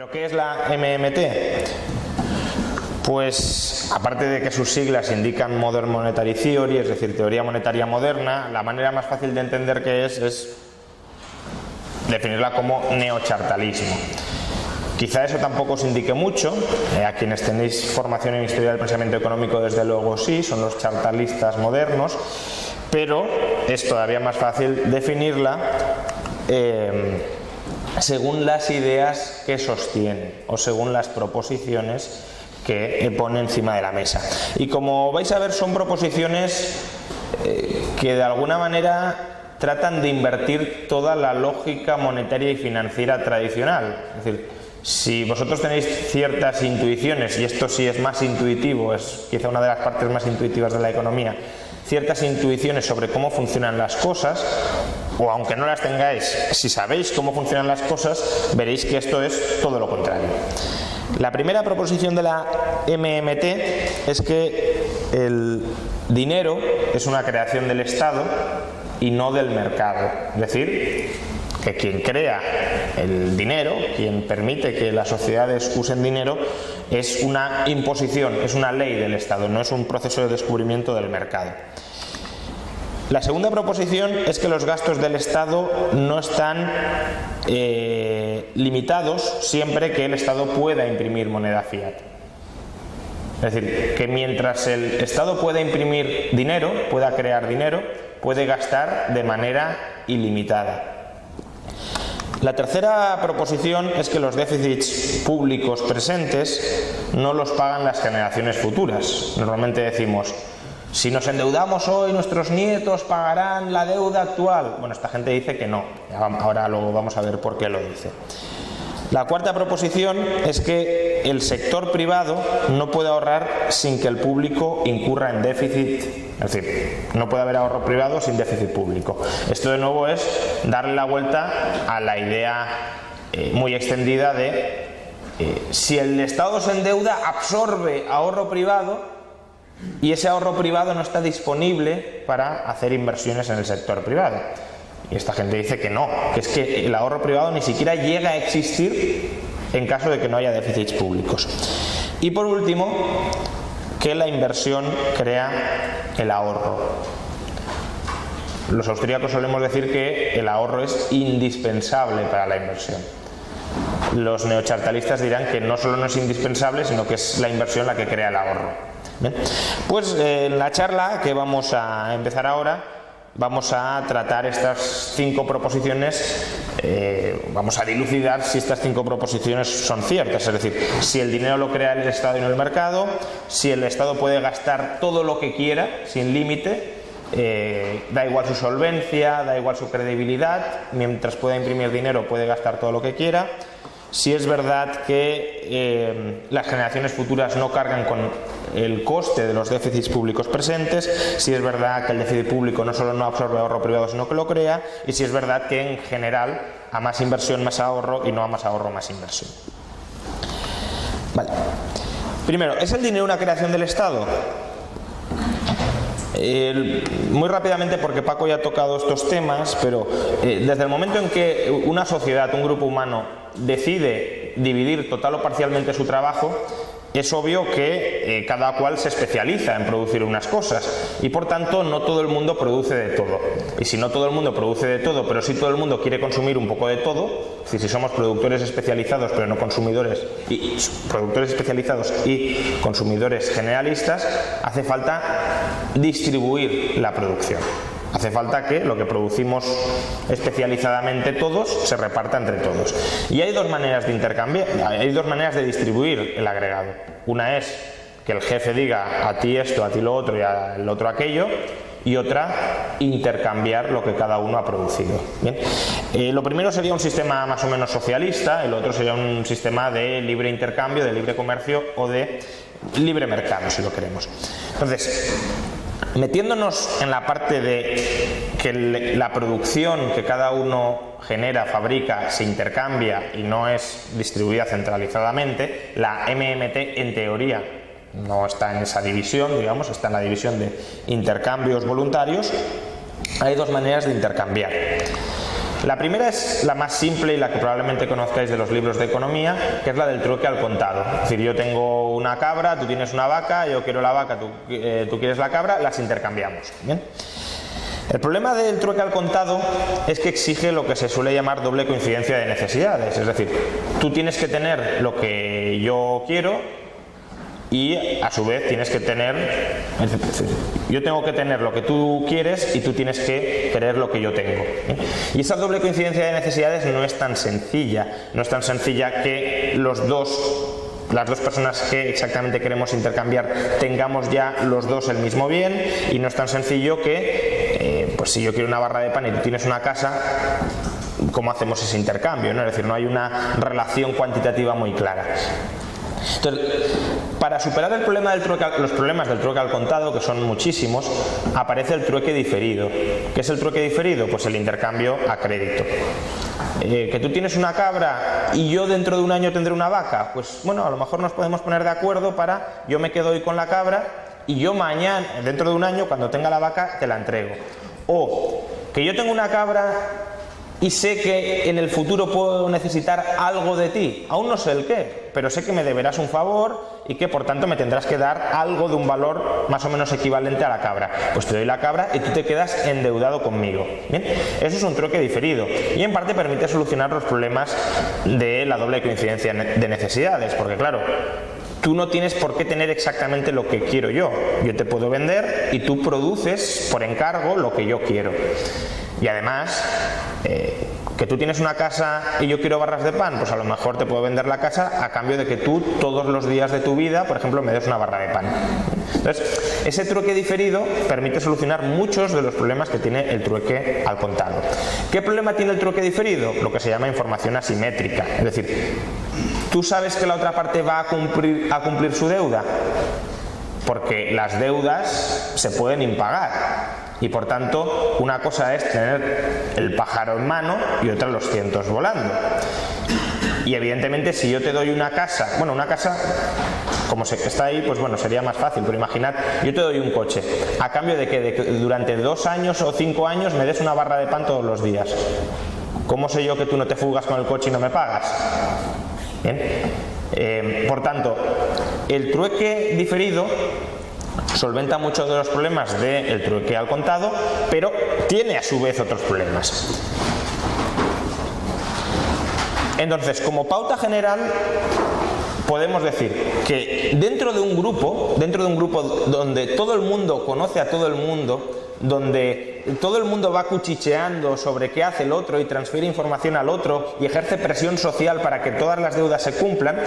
¿Pero qué es la MMT? Pues, aparte de que sus siglas indican Modern Monetary Theory, es decir, teoría monetaria moderna, la manera más fácil de entender qué es definirla como neochartalismo. Quizá eso tampoco os indique mucho, a quienes tenéis formación en historia del pensamiento económico desde luego sí, son los chartalistas modernos, pero es todavía más fácil definirla según las ideas que sostiene o según las proposiciones que pone encima de la mesa. Y como vais a ver, son proposiciones que de alguna manera tratan de invertir toda la lógica monetaria y financiera tradicional. Es decir, si vosotros tenéis ciertas intuiciones, y esto sí es más intuitivo, es quizá una de las partes más intuitivas de la economía, ciertas intuiciones sobre cómo funcionan las cosas, o aunque no las tengáis, si sabéis cómo funcionan las cosas, veréis que esto es todo lo contrario. La primera proposición de la MMT es que el dinero es una creación del Estado y no del mercado. Es decir, que quien crea el dinero, quien permite que las sociedades usen dinero, es una imposición, es una ley del Estado, no es un proceso de descubrimiento del mercado. La segunda proposición es que los gastos del Estado no están limitados siempre que el Estado pueda imprimir moneda fiat. Es decir, que mientras el Estado pueda imprimir dinero, pueda crear dinero, puede gastar de manera ilimitada. La tercera proposición es que los déficits públicos presentes no los pagan las generaciones futuras. Normalmente decimos, si nos endeudamos hoy, nuestros nietos pagarán la deuda actual. Bueno, esta gente dice que no. Ahora luego vamos a ver por qué lo dice. La cuarta proposición es que el sector privado no puede ahorrar sin que el público incurra en déficit. Es decir, no puede haber ahorro privado sin déficit público. Esto de nuevo es darle la vuelta a la idea muy extendida de si el Estado se endeuda, absorbe ahorro privado, y ese ahorro privado no está disponible para hacer inversiones en el sector privado. Y esta gente dice que no, que es que el ahorro privado ni siquiera llega a existir en caso de que no haya déficits públicos. Y por último, que la inversión crea el ahorro. Los austríacos solemos decir que el ahorro es indispensable para la inversión. Los neochartalistas dirán que no solo no es indispensable, sino que es la inversión la que crea el ahorro. Bien, pues en la charla que vamos a empezar ahora vamos a tratar estas 5 proposiciones, vamos a dilucidar si estas 5 proposiciones son ciertas, es decir, si el dinero lo crea el Estado y no el mercado, si el Estado puede gastar todo lo que quiera sin límite, da igual su solvencia, da igual su credibilidad, mientras pueda imprimir dinero puede gastar todo lo que quiera. Si es verdad que las generaciones futuras no cargan con el coste de los déficits públicos presentes, si es verdad que el déficit público no solo no absorbe ahorro privado sino que lo crea, y si es verdad que en general a más inversión más ahorro y no a más ahorro más inversión. Vale. Primero, ¿es el dinero una creación del Estado? Muy rápidamente, porque Paco ya ha tocado estos temas, pero desde el momento en que una sociedad, un grupo humano, decide dividir total o parcialmente su trabajo, es obvio que cada cual se especializa en producir unas cosas y por tanto no todo el mundo produce de todo. Y si no todo el mundo produce de todo, pero si todo el mundo quiere consumir un poco de todo, es decir, si somos productores especializados pero no consumidores, y productores especializados y consumidores generalistas, hace falta distribuir la producción. Hace falta que lo que producimos especializadamente todos se reparta entre todos. Y hay 2 maneras de intercambiar, hay 2 maneras de distribuir el agregado. Una es que el jefe diga a ti esto, a ti lo otro y al otro aquello, y otra, intercambiar lo que cada uno ha producido. Bien. Lo primero sería un sistema más o menos socialista, el otro sería un sistema de libre intercambio, de libre comercio o de libre mercado, si lo queremos. Entonces, metiéndonos en la parte de que la producción que cada uno genera, fabrica, se intercambia y no es distribuida centralizadamente, la MMT en teoría no está en esa división, digamos, está en la división de intercambios voluntarios. Hay 2 maneras de intercambiar. La primera es la más simple y la que probablemente conozcáis de los libros de economía, que es la del trueque al contado. Es decir, yo tengo una cabra, tú tienes una vaca, yo quiero la vaca, tú quieres la cabra, las intercambiamos. ¿Bien? El problema del trueque al contado es que exige lo que se suele llamar doble coincidencia de necesidades. Es decir, tú tienes que tener lo que yo quiero y a su vez tienes que tener, yo tengo que tener lo que tú quieres y tú tienes que querer lo que yo tengo. Y esa doble coincidencia de necesidades no es tan sencilla, que las dos personas que exactamente queremos intercambiar tengamos ya los dos el mismo bien, y no es tan sencillo que, pues si yo quiero una barra de pan y tú tienes una casa, ¿cómo hacemos ese intercambio, ¿no? Es decir, no hay una relación cuantitativa muy clara. Entonces, para superar el problema los problemas del trueque al contado, que son muchísimos, aparece el trueque diferido. ¿Qué es el trueque diferido? Pues el intercambio a crédito. Que tú tienes una cabra y yo dentro de un año tendré una vaca, pues bueno, a lo mejor nos podemos poner de acuerdo para, yo me quedo hoy con la cabra y yo mañana, dentro de un año, cuando tenga la vaca, te la entrego. O que yo tengo una cabra y sé que en el futuro puedo necesitar algo de ti, aún no sé el qué, pero sé que me deberás un favor y que por tanto me tendrás que dar algo de un valor más o menos equivalente a la cabra. Pues te doy la cabra y tú te quedas endeudado conmigo. ¿Bien? Eso es un trueque diferido y en parte permite solucionar los problemas de la doble coincidencia de necesidades, porque claro, tú no tienes por qué tener exactamente lo que quiero yo. Yo te puedo vender y tú produces por encargo lo que yo quiero. Y además, que tú tienes una casa y yo quiero barras de pan, pues a lo mejor te puedo vender la casa a cambio de que tú todos los días de tu vida, por ejemplo, me des una barra de pan. Entonces, ese trueque diferido permite solucionar muchos de los problemas que tiene el trueque al contado. ¿Qué problema tiene el trueque diferido? Lo que se llama información asimétrica. Es decir, ¿tú sabes que la otra parte va a cumplir su deuda? Porque las deudas se pueden impagar. Y por tanto, una cosa es tener el pájaro en mano y otra los cientos volando. Y evidentemente, si yo te doy una casa, bueno, una casa, como está ahí, pues bueno, sería más fácil, pero imaginad, yo te doy un coche, a cambio de que durante 2 años o 5 años me des una barra de pan todos los días. ¿Cómo sé yo que tú no te fugas con el coche y no me pagas? ¿Bien? Por tanto, el trueque diferido solventa muchos de los problemas del trueque al contado, pero tiene a su vez otros problemas. Entonces, como pauta general, podemos decir que dentro de un grupo donde todo el mundo conoce a todo el mundo, donde todo el mundo va cuchicheando sobre qué hace el otro y transfiere información al otro y ejerce presión social para que todas las deudas se cumplan,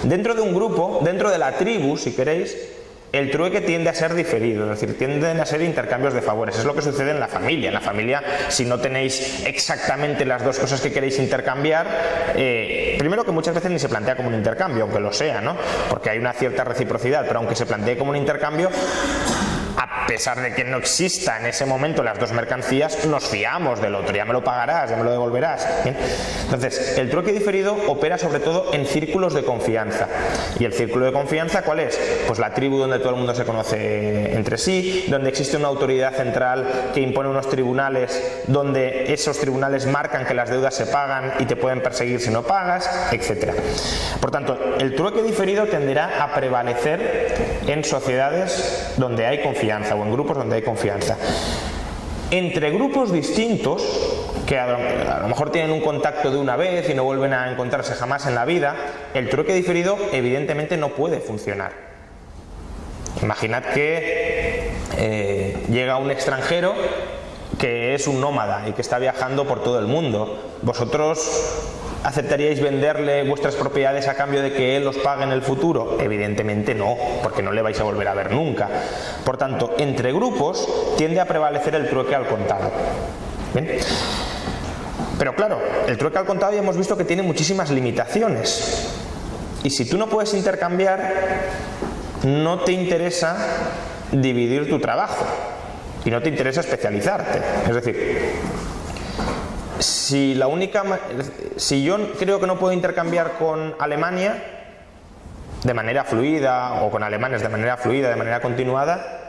dentro de un grupo, dentro de la tribu, si queréis, el trueque tiende a ser diferido, es decir, tienden a ser intercambios de favores. Es lo que sucede en la familia. En la familia, si no tenéis exactamente las dos cosas que queréis intercambiar, primero que muchas veces ni se plantea como un intercambio, aunque lo sea, ¿no? Porque hay una cierta reciprocidad, pero aunque se plantee como un intercambio, a pesar de que no exista en ese momento las dos mercancías, nos fiamos del otro, ya me lo pagarás, ya me lo devolverás. ¿Bien? Entonces, el trueque diferido opera sobre todo en círculos de confianza. ¿Y el círculo de confianza cuál es? Pues la tribu donde todo el mundo se conoce entre sí, donde existe una autoridad central que impone unos tribunales, donde esos tribunales marcan que las deudas se pagan y te pueden perseguir si no pagas, etc. Por tanto, el trueque diferido tenderá a prevalecer en sociedades donde hay confianza o en grupos donde hay confianza. Entre grupos distintos, que a lo mejor tienen un contacto de una vez y no vuelven a encontrarse jamás en la vida, el trueque diferido evidentemente no puede funcionar. Imaginad que llega un extranjero que es un nómada y que está viajando por todo el mundo. ¿Vosotros aceptaríais venderle vuestras propiedades a cambio de que él os pague en el futuro? Evidentemente no, porque no le vais a volver a ver nunca. Por tanto, entre grupos tiende a prevalecer el trueque al contado. ¿Bien? Pero claro, el trueque al contado ya hemos visto que tiene muchísimas limitaciones. Y si tú no puedes intercambiar, no te interesa dividir tu trabajo y no te interesa especializarte. Es decir, si yo creo que no puedo intercambiar con Alemania de manera fluida o con alemanes de manera fluida, de manera continuada,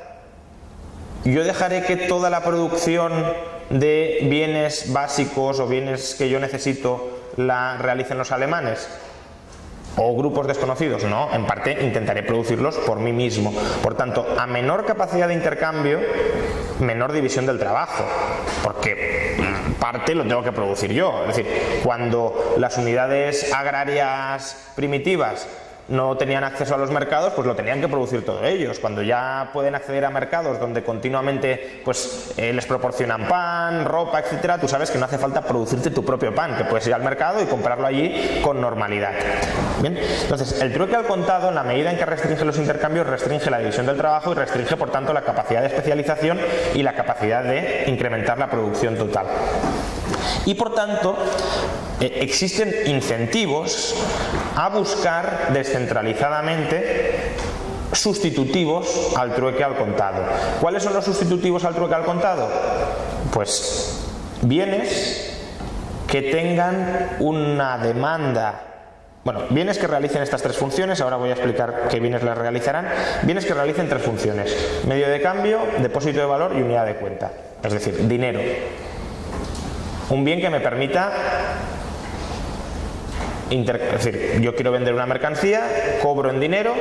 yo dejaré que toda la producción de bienes básicos o bienes que yo necesito la realicen los alemanes o grupos desconocidos? No, en parte intentaré producirlos por mí mismo. Por tanto, a menor capacidad de intercambio, menor división del trabajo, porque parte lo tengo que producir yo. Es decir, cuando las unidades agrarias primitivas no tenían acceso a los mercados, pues lo tenían que producir todos ellos. Cuando ya pueden acceder a mercados donde continuamente pues, les proporcionan pan, ropa, etcétera, tú sabes que no hace falta producirte tu propio pan, que puedes ir al mercado y comprarlo allí con normalidad. Bien, entonces el trueque al contado, en la medida en que restringe los intercambios, restringe la división del trabajo y restringe por tanto la capacidad de especialización y la capacidad de incrementar la producción total. Y por tanto existen incentivos a buscar descentralizadamente sustitutivos al trueque al contado. ¿Cuáles son los sustitutivos al trueque al contado? Pues bienes que tengan una demanda. Bueno, bienes que realicen estas tres funciones, ahora voy a explicar qué bienes las realizarán. Bienes que realicen tres funciones: medio de cambio, depósito de valor y unidad de cuenta. Es decir, dinero. Un bien que me permita, es decir, yo quiero vender una mercancía, cobro en dinero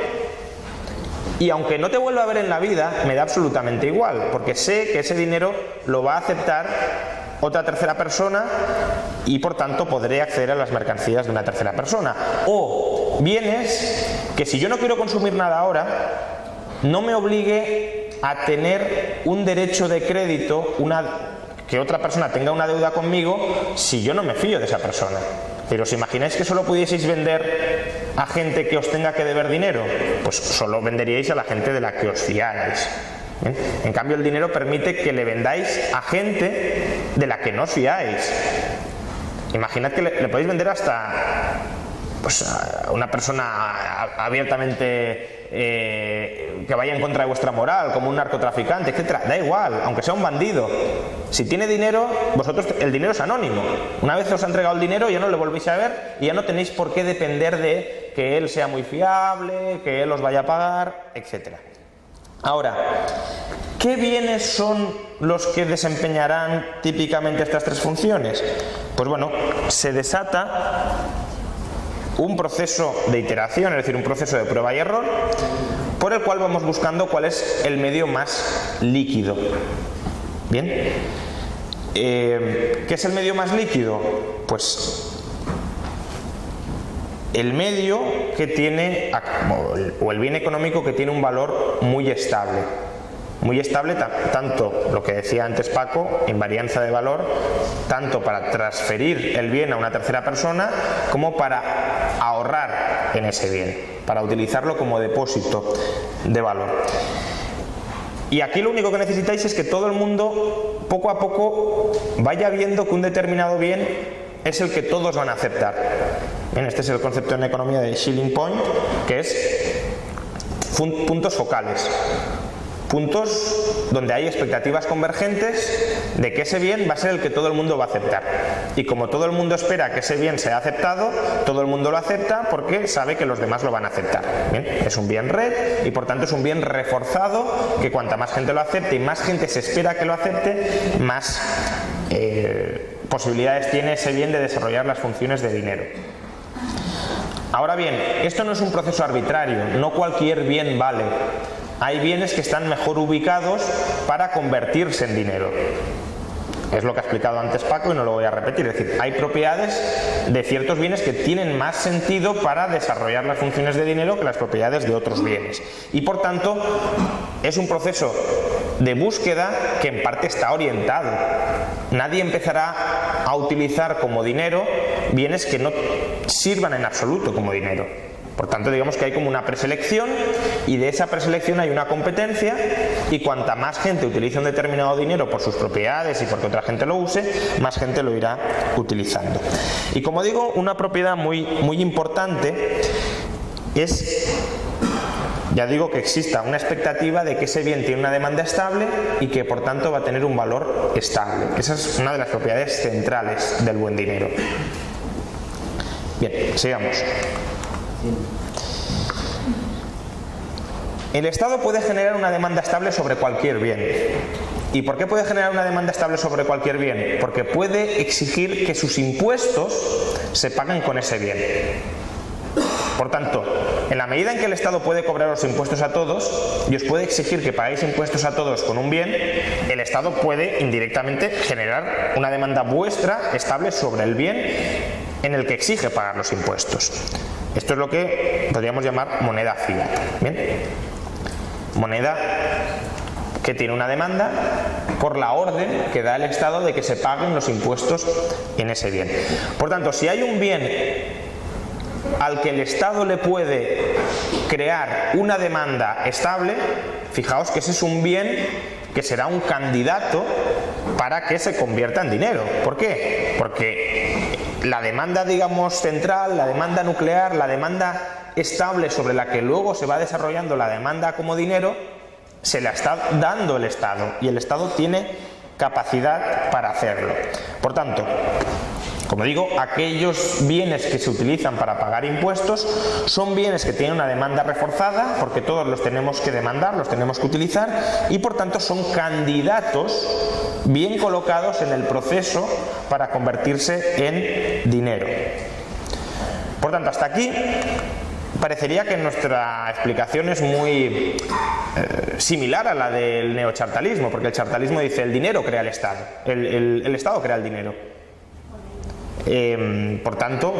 y aunque no te vuelva a ver en la vida, me da absolutamente igual, porque sé que ese dinero lo va a aceptar otra tercera persona y por tanto podré acceder a las mercancías de una tercera persona. O bienes que, si yo no quiero consumir nada ahora, no me obligue a tener un derecho de crédito, que otra persona tenga una deuda conmigo si yo no me fío de esa persona. Pero ¿os imagináis que solo pudieseis vender a gente que os tenga que deber dinero? Pues solo venderíais a la gente de la que os fiáis. ¿Bien? En cambio, el dinero permite que le vendáis a gente de la que no os fiáis. Imaginad que le podéis vender hasta pues, a una persona abiertamente que vaya en contra de vuestra moral, como un narcotraficante, etcétera. Da igual, aunque sea un bandido. Si tiene dinero, el dinero es anónimo. Una vez os ha entregado el dinero, ya no le volvéis a ver y ya no tenéis por qué depender de que él sea muy fiable, que él os vaya a pagar, etcétera. Ahora, ¿qué bienes son los que desempeñarán típicamente estas tres funciones? Pues bueno, se desata un proceso de iteración, es decir, un proceso de prueba y error, por el cual vamos buscando cuál es el medio más líquido. Bien, ¿qué es el medio más líquido? Pues el medio que tiene, o el bien económico que tiene un valor muy estable. Muy estable, tanto lo que decía antes Paco, invarianza de valor, tanto para transferir el bien a una tercera persona como para ahorrar en ese bien, para utilizarlo como depósito de valor. Y aquí lo único que necesitáis es que todo el mundo poco a poco vaya viendo que un determinado bien es el que todos van a aceptar. Bien, este es el concepto en economía de Schilling Point, que es puntos focales. Puntos donde hay expectativas convergentes de que ese bien va a ser el que todo el mundo va a aceptar. Y como todo el mundo espera que ese bien sea aceptado, todo el mundo lo acepta porque sabe que los demás lo van a aceptar. Bien, es un bien red y por tanto es un bien reforzado, que cuanta más gente lo acepte y más gente se espera que lo acepte, más posibilidades tiene ese bien de desarrollar las funciones de dinero. Ahora bien, esto no es un proceso arbitrario, no cualquier bien vale. Hay bienes que están mejor ubicados para convertirse en dinero. Es lo que ha explicado antes Paco y no lo voy a repetir. Es decir, hay propiedades de ciertos bienes que tienen más sentido para desarrollar las funciones de dinero que las propiedades de otros bienes. Y por tanto, es un proceso de búsqueda que en parte está orientado. Nadie empezará a utilizar como dinero bienes que no sirvan en absoluto como dinero. Por tanto, digamos que hay como una preselección y de esa preselección hay una competencia y cuanta más gente utilice un determinado dinero por sus propiedades y porque otra gente lo use, más gente lo irá utilizando. Y como digo, una propiedad muy importante es, ya digo, que exista una expectativa de que ese bien tiene una demanda estable y que por tanto va a tener un valor estable. Esa es una de las propiedades centrales del buen dinero. Bien, sigamos. El Estado puede generar una demanda estable sobre cualquier bien. ¿Y por qué puede generar una demanda estable sobre cualquier bien? Porque puede exigir que sus impuestos se paguen con ese bien. Por tanto, en la medida en que el Estado puede cobrar los impuestos a todos y os puede exigir que paguéis impuestos a todos con un bien, el Estado puede indirectamente generar una demanda vuestra estable sobre el bien en el que exige pagar los impuestos. Esto es lo que podríamos llamar moneda fiat. ¿Bien? Moneda que tiene una demanda por la orden que da el Estado de que se paguen los impuestos en ese bien. Por tanto, si hay un bien al que el Estado le puede crear una demanda estable, fijaos que ese es un bien que será un candidato para que se convierta en dinero. ¿Por qué? Porque la demanda, digamos, central, la demanda nuclear, la demanda estable sobre la que luego se va desarrollando la demanda como dinero, se la está dando el Estado y el Estado tiene capacidad para hacerlo. Por tanto, como digo, aquellos bienes que se utilizan para pagar impuestos son bienes que tienen una demanda reforzada, porque todos los tenemos que demandar, los tenemos que utilizar, y por tanto son candidatos bien colocados en el proceso para convertirse en dinero. Por tanto, hasta aquí parecería que nuestra explicación es muy similar a la del neochartalismo, porque el chartalismo dice el dinero crea el Estado, el Estado crea el dinero. Por tanto,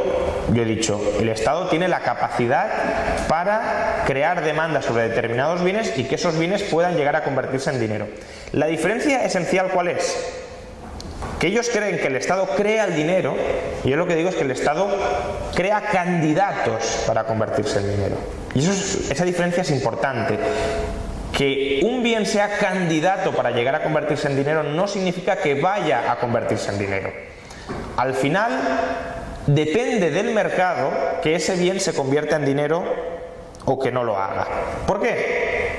yo he dicho, el Estado tiene la capacidad para crear demandas sobre determinados bienes y que esos bienes puedan llegar a convertirse en dinero. La diferencia esencial, ¿cuál es? Que ellos creen que el Estado crea el dinero, y yo lo que digo es que el Estado crea candidatos para convertirse en dinero. Y esa diferencia es importante. Que un bien sea candidato para llegar a convertirse en dinero no significa que vaya a convertirse en dinero. Al final, depende del mercado que ese bien se convierta en dinero o que no lo haga. ¿Por qué?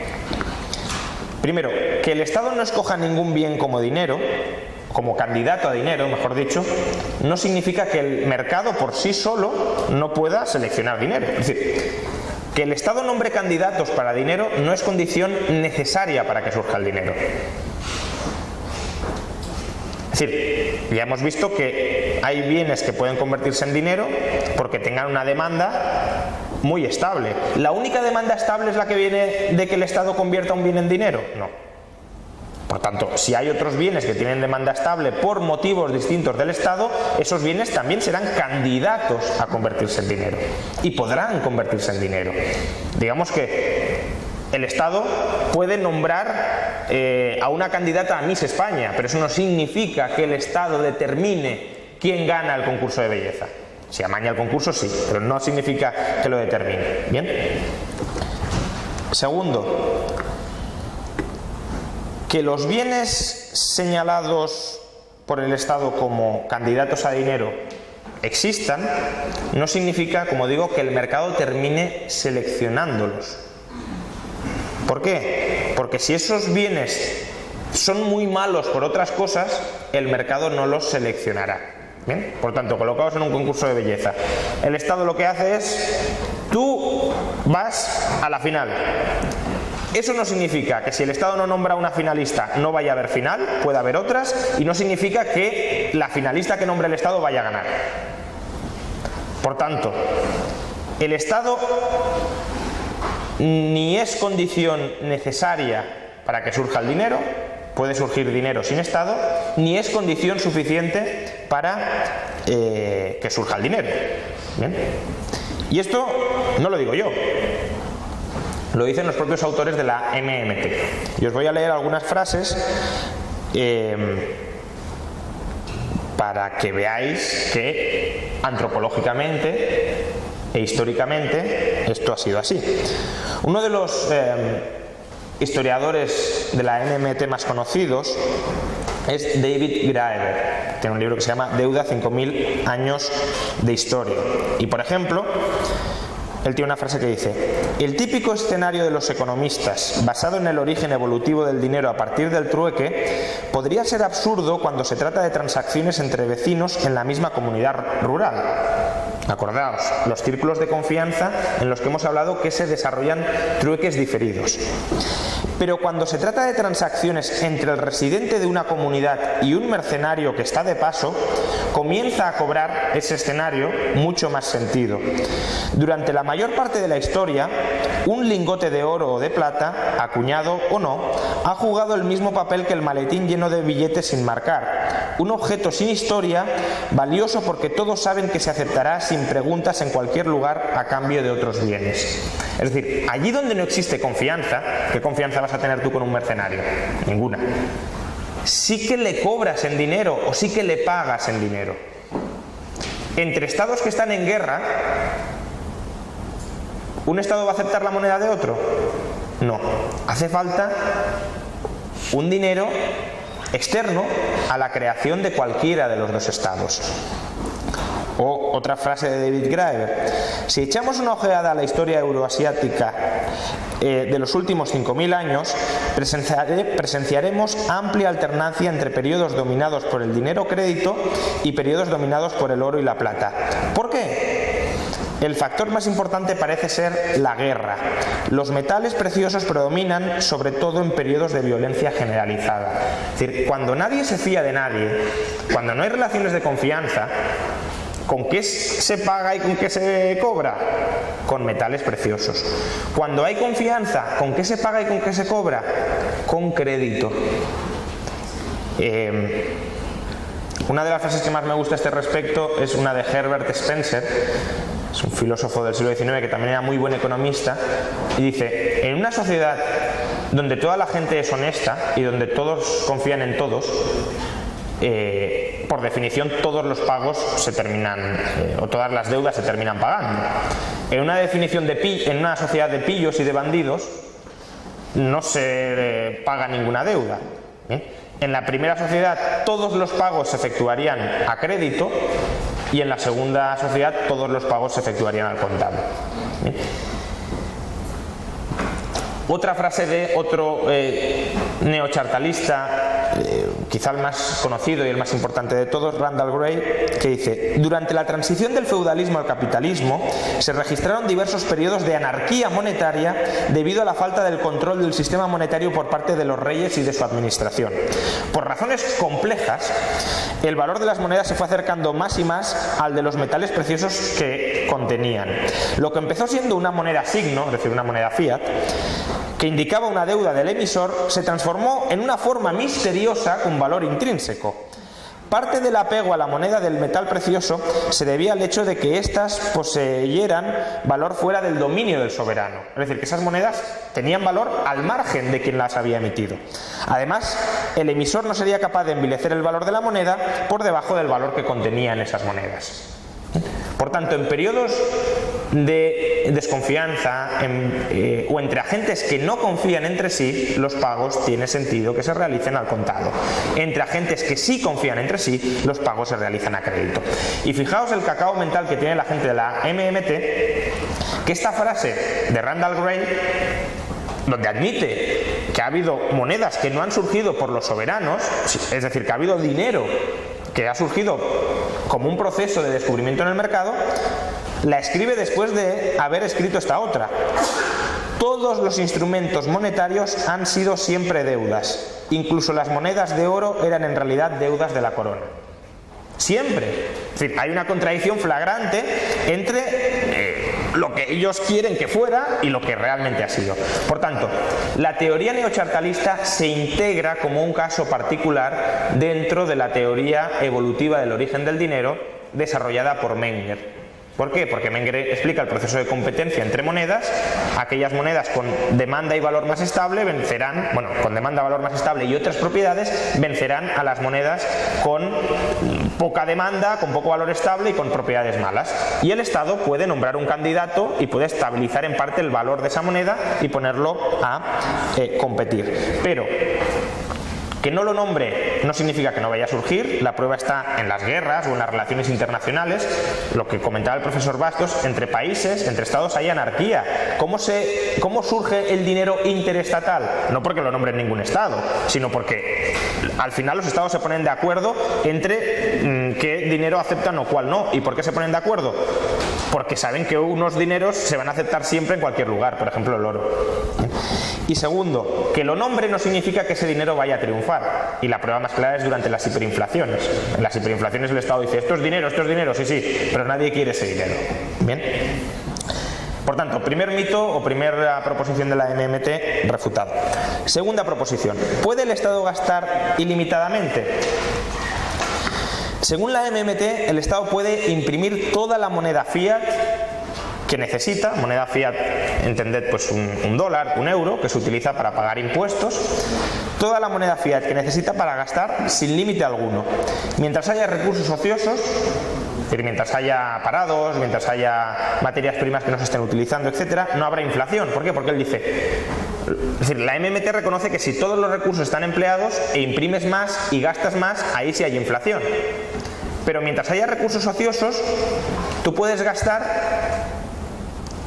Primero, que el Estado no escoja ningún bien como dinero, como candidato a dinero, mejor dicho, no significa que el mercado por sí solo no pueda seleccionar dinero. Es decir, que el Estado nombre candidatos para dinero no es condición necesaria para que surja el dinero. Es decir, ya hemos visto que hay bienes que pueden convertirse en dinero porque tengan una demanda muy estable. ¿La única demanda estable es la que viene de que el Estado convierta un bien en dinero? No. Por tanto, si hay otros bienes que tienen demanda estable por motivos distintos del Estado, esos bienes también serán candidatos a convertirse en dinero y podrán convertirse en dinero. Digamos que el Estado puede nombrar a una candidata a Miss España, pero eso no significa que el Estado determine quién gana el concurso de belleza. Si amaña el concurso, sí, pero no significa que lo determine. ¿Bien? Segundo, que los bienes señalados por el Estado como candidatos a dinero existan, no significa, como digo, que el mercado termine seleccionándolos. ¿Por qué? Porque si esos bienes son muy malos por otras cosas, el mercado no los seleccionará. ¿Bien? Por tanto, colocados en un concurso de belleza, el Estado lo que hace es, tú vas a la final. Eso no significa que si el Estado no nombra una finalista no vaya a haber final, puede haber otras, y no significa que la finalista que nombre el Estado vaya a ganar. Por tanto, el Estado ni es condición necesaria para que surja el dinero, puede surgir dinero sin Estado, ni es condición suficiente para que surja el dinero. ¿Bien? Y esto no lo digo yo, lo dicen los propios autores de la MMT. Y os voy a leer algunas frases para que veáis que antropológicamente e históricamente esto ha sido así. Uno de los historiadores de la MMT más conocidos es David Graeber. Tiene un libro que se llama Deuda, 5000 años de historia. Y por ejemplo, él tiene una frase que dice: el típico escenario de los economistas, basado en el origen evolutivo del dinero a partir del trueque, podría ser absurdo cuando se trata de transacciones entre vecinos en la misma comunidad rural. Acordaos, los círculos de confianza en los que hemos hablado que se desarrollan trueques diferidos. Pero cuando se trata de transacciones entre el residente de una comunidad y un mercenario que está de paso, comienza a cobrar ese escenario mucho más sentido. Durante la mayor parte de la historia, un lingote de oro o de plata, acuñado o no, ha jugado el mismo papel que el maletín lleno de billetes sin marcar. Un objeto sin historia, valioso porque todos saben que se aceptará sin preguntas en cualquier lugar a cambio de otros bienes. Es decir, allí donde no existe confianza, ¿qué confianza vas a tener tú con un mercenario? Ninguna. Sí que le cobras en dinero o sí que le pagas en dinero. Entre estados que están en guerra, ¿un estado va a aceptar la moneda de otro? No. Hace falta un dinero externo a la creación de cualquiera de los dos estados. O otra frase de David Graeber: si echamos una ojeada a la historia euroasiática de los últimos 5.000 años, presenciaremos amplia alternancia entre periodos dominados por el dinero crédito y periodos dominados por el oro y la plata. ¿Por qué? El factor más importante parece ser la guerra. Los metales preciosos predominan sobre todo en periodos de violencia generalizada. Es decir, cuando nadie se fía de nadie, cuando no hay relaciones de confianza, ¿con qué se paga y con qué se cobra? Con metales preciosos. Cuando hay confianza, ¿con qué se paga y con qué se cobra? Con crédito. Una de las frases que más me gusta a este respecto es una de Herbert Spencer, es un filósofo del siglo XIX que también era muy buen economista, y dice: en una sociedad donde toda la gente es honesta y donde todos confían en todos, por definición todos los pagos se terminan, o todas las deudas se terminan pagando. En una definición en una sociedad de pillos y de bandidos no se paga ninguna deuda. En la primera sociedad todos los pagos se efectuarían a crédito y en la segunda sociedad todos los pagos se efectuarían al contado. Otra frase de otro neochartalista, quizá el más conocido y el más importante de todos, Randall Gray, que dice: durante la transición del feudalismo al capitalismo se registraron diversos periodos de anarquía monetaria debido a la falta del control del sistema monetario por parte de los reyes y de su administración. Por razones complejas, el valor de las monedas se fue acercando más y más al de los metales preciosos que contenían. Lo que empezó siendo una moneda signo, es decir, una moneda fiat, que indicaba una deuda del emisor, se transformó en una forma misteriosa con valor intrínseco. Parte del apego a la moneda del metal precioso se debía al hecho de que éstas poseyeran valor fuera del dominio del soberano. Es decir, que esas monedas tenían valor al margen de quien las había emitido. Además, el emisor no sería capaz de envilecer el valor de la moneda por debajo del valor que contenían esas monedas. Por tanto, en periodos de desconfianza o entre agentes que no confían entre sí, los pagos tiene sentido que se realicen al contado. Entre agentes que sí confían entre sí, los pagos se realizan a crédito. Y fijaos el cacao mental que tiene la gente de la MMT, que esta frase de Randall Gray, donde admite que ha habido monedas que no han surgido por los soberanos, es decir, que ha habido dinero que ha surgido como un proceso de descubrimiento en el mercado, la escribe después de haber escrito esta otra. Todos los instrumentos monetarios han sido siempre deudas. Incluso las monedas de oro eran en realidad deudas de la corona. Siempre. Es decir, hay una contradicción flagrante entre lo que ellos quieren que fuera y lo que realmente ha sido. Por tanto, la teoría neochartalista se integra como un caso particular dentro de la teoría evolutiva del origen del dinero desarrollada por Menger. ¿Por qué? Porque Menger explica el proceso de competencia entre monedas. Aquellas monedas con demanda y valor más estable vencerán, bueno, con demanda, valor más estable y otras propiedades, vencerán a las monedas con poca demanda, con poco valor estable y con propiedades malas. Y el Estado puede nombrar un candidato y puede estabilizar en parte el valor de esa moneda y ponerlo a competir. Pero que no lo nombre no significa que no vaya a surgir. La prueba está en las guerras o en las relaciones internacionales. Lo que comentaba el profesor Bastos, entre países, entre estados hay anarquía. ¿Cómo surge el dinero interestatal? No porque lo nombre en ningún estado, sino porque al final los estados se ponen de acuerdo entre qué dinero aceptan o cuál no. ¿Y por qué se ponen de acuerdo? porque saben que unos dineros se van a aceptar siempre en cualquier lugar, por ejemplo el oro. Y segundo, que lo nombre no significa que ese dinero vaya a triunfar, y la prueba más clara es durante las hiperinflaciones. En las hiperinflaciones el Estado dice, esto es dinero, sí, sí, pero nadie quiere ese dinero. Bien. Por tanto, primer mito o primera proposición de la MMT refutado. Segunda proposición, ¿puede el Estado gastar ilimitadamente? Según la MMT, el Estado puede imprimir toda la moneda fiat que necesita, moneda fiat, entended pues un dólar, un euro, que se utiliza para pagar impuestos, toda la moneda fiat que necesita para gastar sin límite alguno. Mientras haya recursos ociosos, es decir, mientras haya parados, mientras haya materias primas que no se estén utilizando, etcétera, no habrá inflación. ¿Por qué? Porque él dice, es decir, la MMT reconoce que si todos los recursos están empleados e imprimes más y gastas más, ahí sí hay inflación. Pero mientras haya recursos ociosos, tú puedes gastar,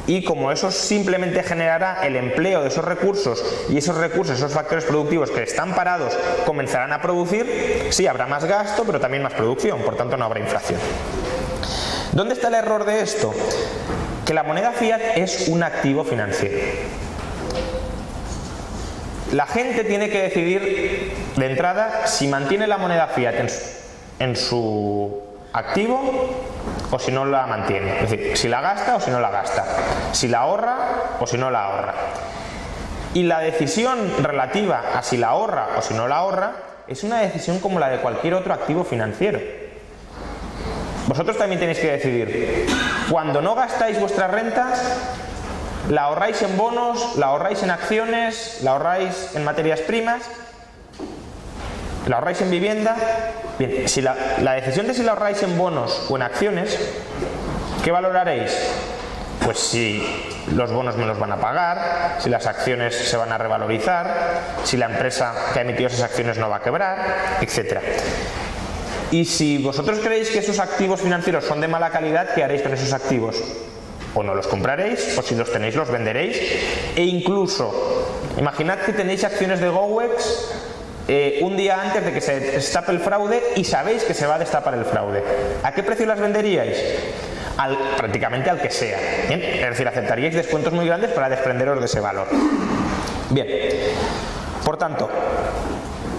y como eso simplemente generará el empleo de esos recursos, y esos recursos, esos factores productivos que están parados comenzarán a producir, sí habrá más gasto, pero también más producción, por tanto no habrá inflación. ¿Dónde está el error de esto? Que la moneda fiat es un activo financiero. La gente tiene que decidir de entrada si mantiene la moneda fiat en su activo o si no la mantiene. Es decir, si la gasta o si no la gasta, si la ahorra o si no la ahorra. Y la decisión relativa a si la ahorra o si no la ahorra es una decisión como la de cualquier otro activo financiero. Vosotros también tenéis que decidir, cuando no gastáis vuestra renta, ¿la ahorráis en bonos, la ahorráis en acciones, la ahorráis en materias primas, la ahorráis en vivienda? Bien, si la decisión de si la ahorráis en bonos o en acciones, ¿qué valoraréis? Pues si los bonos me los van a pagar, si las acciones se van a revalorizar, si la empresa que ha emitido esas acciones no va a quebrar, etcétera. Y si vosotros creéis que esos activos financieros son de mala calidad, ¿qué haréis con esos activos? O no los compraréis, o si los tenéis los venderéis, e incluso, imaginad que tenéis acciones de Gowex un día antes de que se destape el fraude y sabéis que se va a destapar el fraude. ¿A qué precio las venderíais? Prácticamente al que sea. ¿Bien? Es decir, aceptaríais descuentos muy grandes para desprenderos de ese valor. Bien, por tanto,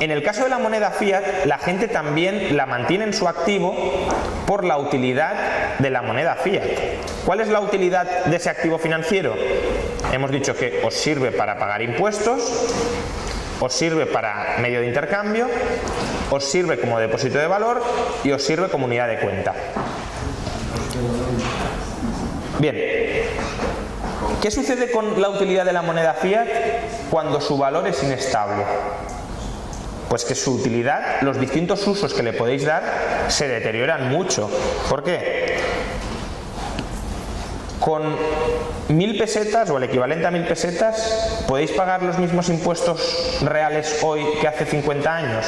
en el caso de la moneda fiat, la gente también la mantiene en su activo por la utilidad de la moneda fiat. ¿Cuál es la utilidad de ese activo financiero? Hemos dicho que os sirve para pagar impuestos, os sirve para medio de intercambio, os sirve como depósito de valor y os sirve como unidad de cuenta. Bien, ¿qué sucede con la utilidad de la moneda fiat cuando su valor es inestable? Pues que su utilidad, los distintos usos que le podéis dar, se deterioran mucho. ¿Por qué? Con 1000 pesetas o el equivalente a 1000 pesetas, ¿podéis pagar los mismos impuestos reales hoy que hace 50 años?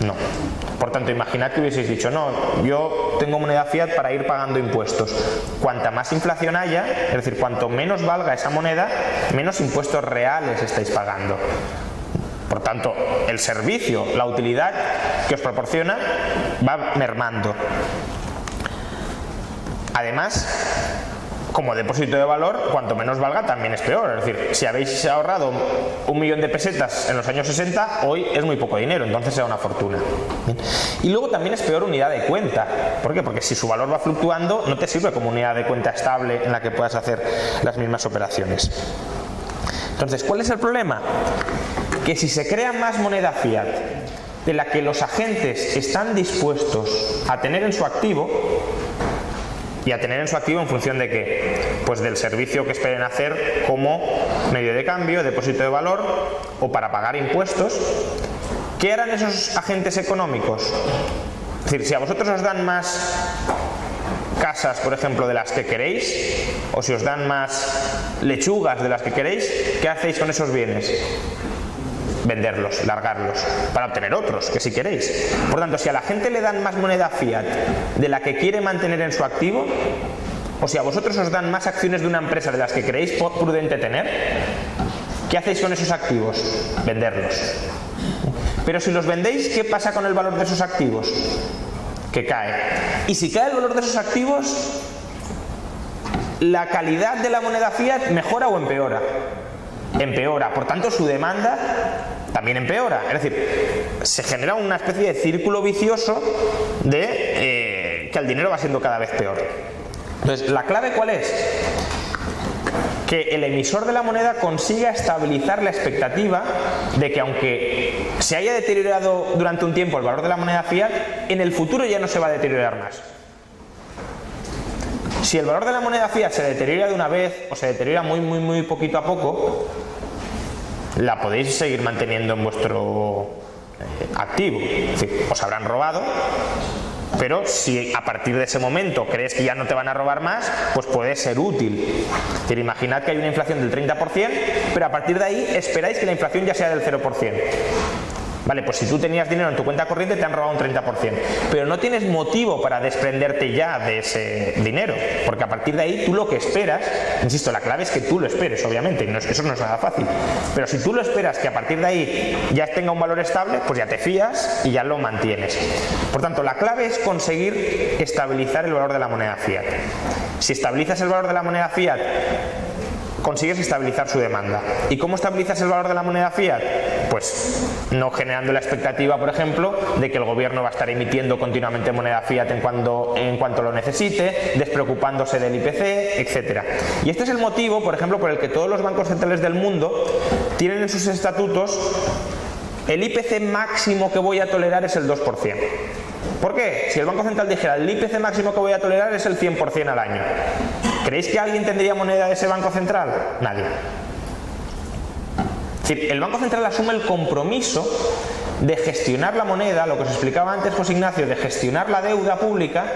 No. Por tanto, imaginad que hubieseis dicho, no, yo tengo moneda fiat para ir pagando impuestos. Cuanta más inflación haya, es decir, cuanto menos valga esa moneda, menos impuestos reales estáis pagando. Por tanto, el servicio, la utilidad que os proporciona va mermando. Además, como depósito de valor, cuanto menos valga también es peor. Es decir, si habéis ahorrado 1.000.000 de pesetas en los años 60, hoy es muy poco dinero, entonces será una fortuna. Bien. Y luego también es peor unidad de cuenta. ¿Por qué? Porque si su valor va fluctuando, no te sirve como unidad de cuenta estable en la que puedas hacer las mismas operaciones. Entonces, ¿cuál es el problema? Que si se crea más moneda fiat de la que los agentes están dispuestos a tener en su activo, y a tener en su activo en función de qué, pues del servicio que esperen hacer como medio de cambio, depósito de valor o para pagar impuestos, ¿qué harán esos agentes económicos? Es decir, si a vosotros os dan más casas, por ejemplo, de las que queréis, o si os dan más lechugas de las que queréis, ¿qué hacéis con esos bienes? Venderlos, largarlos, para obtener otros, que si queréis. Por tanto, si a la gente le dan más moneda fiat de la que quiere mantener en su activo, o si a vosotros os dan más acciones de una empresa de las que creéis prudente tener, ¿qué hacéis con esos activos? Venderlos. Pero si los vendéis, ¿qué pasa con el valor de esos activos? Que cae. Y si cae el valor de esos activos, ¿la calidad de la moneda fiat mejora o empeora? Empeora, por tanto su demanda también empeora. Es decir, se genera una especie de círculo vicioso de que el dinero va siendo cada vez peor. Entonces, ¿la clave cuál es? Que el emisor de la moneda consiga estabilizar la expectativa de que, aunque se haya deteriorado durante un tiempo el valor de la moneda fiat, en el futuro ya no se va a deteriorar más. Si el valor de la moneda fiat se deteriora de una vez o se deteriora muy poquito a poco, la podéis seguir manteniendo en vuestro activo. Es decir, os habrán robado, pero si a partir de ese momento crees que ya no te van a robar más, pues puede ser útil. Es decir, imaginad que hay una inflación del 30%, pero a partir de ahí esperáis que la inflación ya sea del 0%. Vale, pues si tú tenías dinero en tu cuenta corriente te han robado un 30%, pero no tienes motivo para desprenderte ya de ese dinero, porque a partir de ahí tú lo que esperas, insisto, la clave es que tú lo esperes, obviamente, y eso no es nada fácil, pero si tú lo esperas que a partir de ahí ya tenga un valor estable, pues ya te fías y ya lo mantienes. Por tanto, la clave es conseguir estabilizar el valor de la moneda fiat. Si estabilizas el valor de la moneda fiat, consigues estabilizar su demanda. ¿Y cómo estabilizas el valor de la moneda fiat? Pues no generando la expectativa, por ejemplo, de que el gobierno va a estar emitiendo continuamente moneda fiat en cuanto lo necesite, despreocupándose del IPC, etc. Y este es el motivo, por ejemplo, por el que todos los bancos centrales del mundo tienen en sus estatutos el IPC máximo que voy a tolerar es el 2%. ¿Por qué? Si el Banco Central dijera el IPC máximo que voy a tolerar es el 100% al año, ¿creéis que alguien tendría moneda de ese Banco Central? Nadie. Es decir, el Banco Central asume el compromiso de gestionar la moneda, lo que os explicaba antes José Ignacio, de gestionar la deuda pública.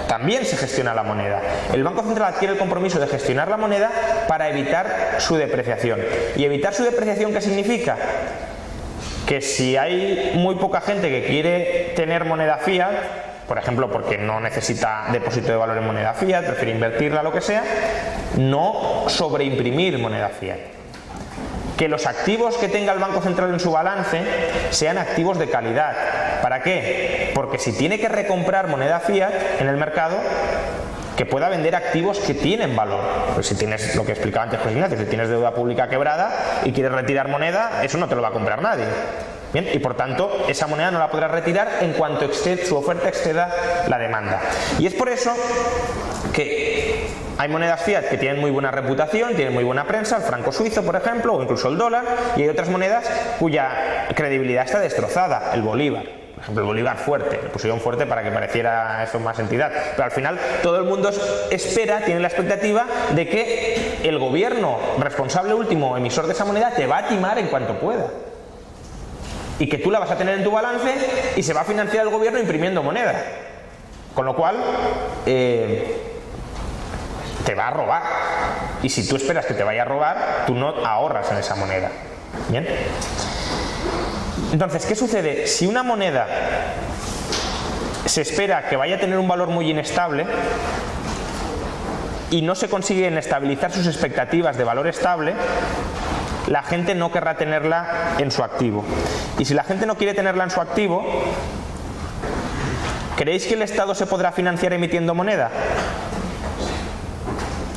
También se gestiona la moneda. El Banco Central adquiere el compromiso de gestionar la moneda para evitar su depreciación. ¿Y evitar su depreciación qué significa? Que si hay muy poca gente que quiere tener moneda fiat, por ejemplo porque no necesita depósito de valor en moneda fiat, prefiere invertirla, lo que sea, no sobreimprimir moneda fiat. Que los activos que tenga el Banco Central en su balance sean activos de calidad. ¿Para qué? Porque si tiene que recomprar moneda fiat en el mercado, que pueda vender activos que tienen valor. Pues si tienes, lo que explicaba antes José Ignacio, si tienes deuda pública quebrada y quieres retirar moneda, eso no te lo va a comprar nadie. Bien, y por tanto esa moneda no la podrás retirar en cuanto su oferta exceda la demanda. Y es por eso que hay monedas fiat que tienen muy buena reputación, tienen muy buena prensa, el franco suizo, por ejemplo, o incluso el dólar, y hay otras monedas cuya credibilidad está destrozada, el bolívar. Por ejemplo, el bolívar fuerte, le pusieron fuerte para que pareciera eso más entidad, pero al final todo el mundo espera, tiene la expectativa de que el gobierno responsable último emisor de esa moneda te va a timar en cuanto pueda, y que tú la vas a tener en tu balance y se va a financiar el gobierno imprimiendo moneda, con lo cual te va a robar, y si tú esperas que te vaya a robar, tú no ahorras en esa moneda. Bien. Entonces, ¿qué sucede? Si una moneda se espera que vaya a tener un valor muy inestable y no se consiguen estabilizar sus expectativas de valor estable, la gente no querrá tenerla en su activo. Y si la gente no quiere tenerla en su activo, ¿creéis que el Estado se podrá financiar emitiendo moneda?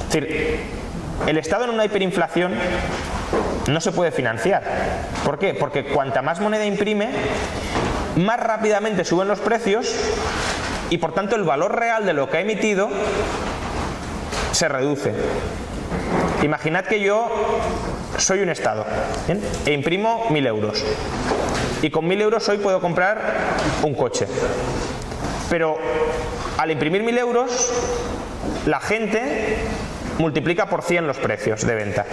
Es decir, el Estado en una hiperinflación no se puede financiar. ¿Por qué? Porque cuanta más moneda imprime, más rápidamente suben los precios y por tanto el valor real de lo que ha emitido se reduce. Imaginad que yo soy un Estado, ¿bien? E imprimo 1000 euros y con 1000 euros hoy puedo comprar un coche, pero al imprimir 1000 euros la gente multiplica por 100 los precios de venta.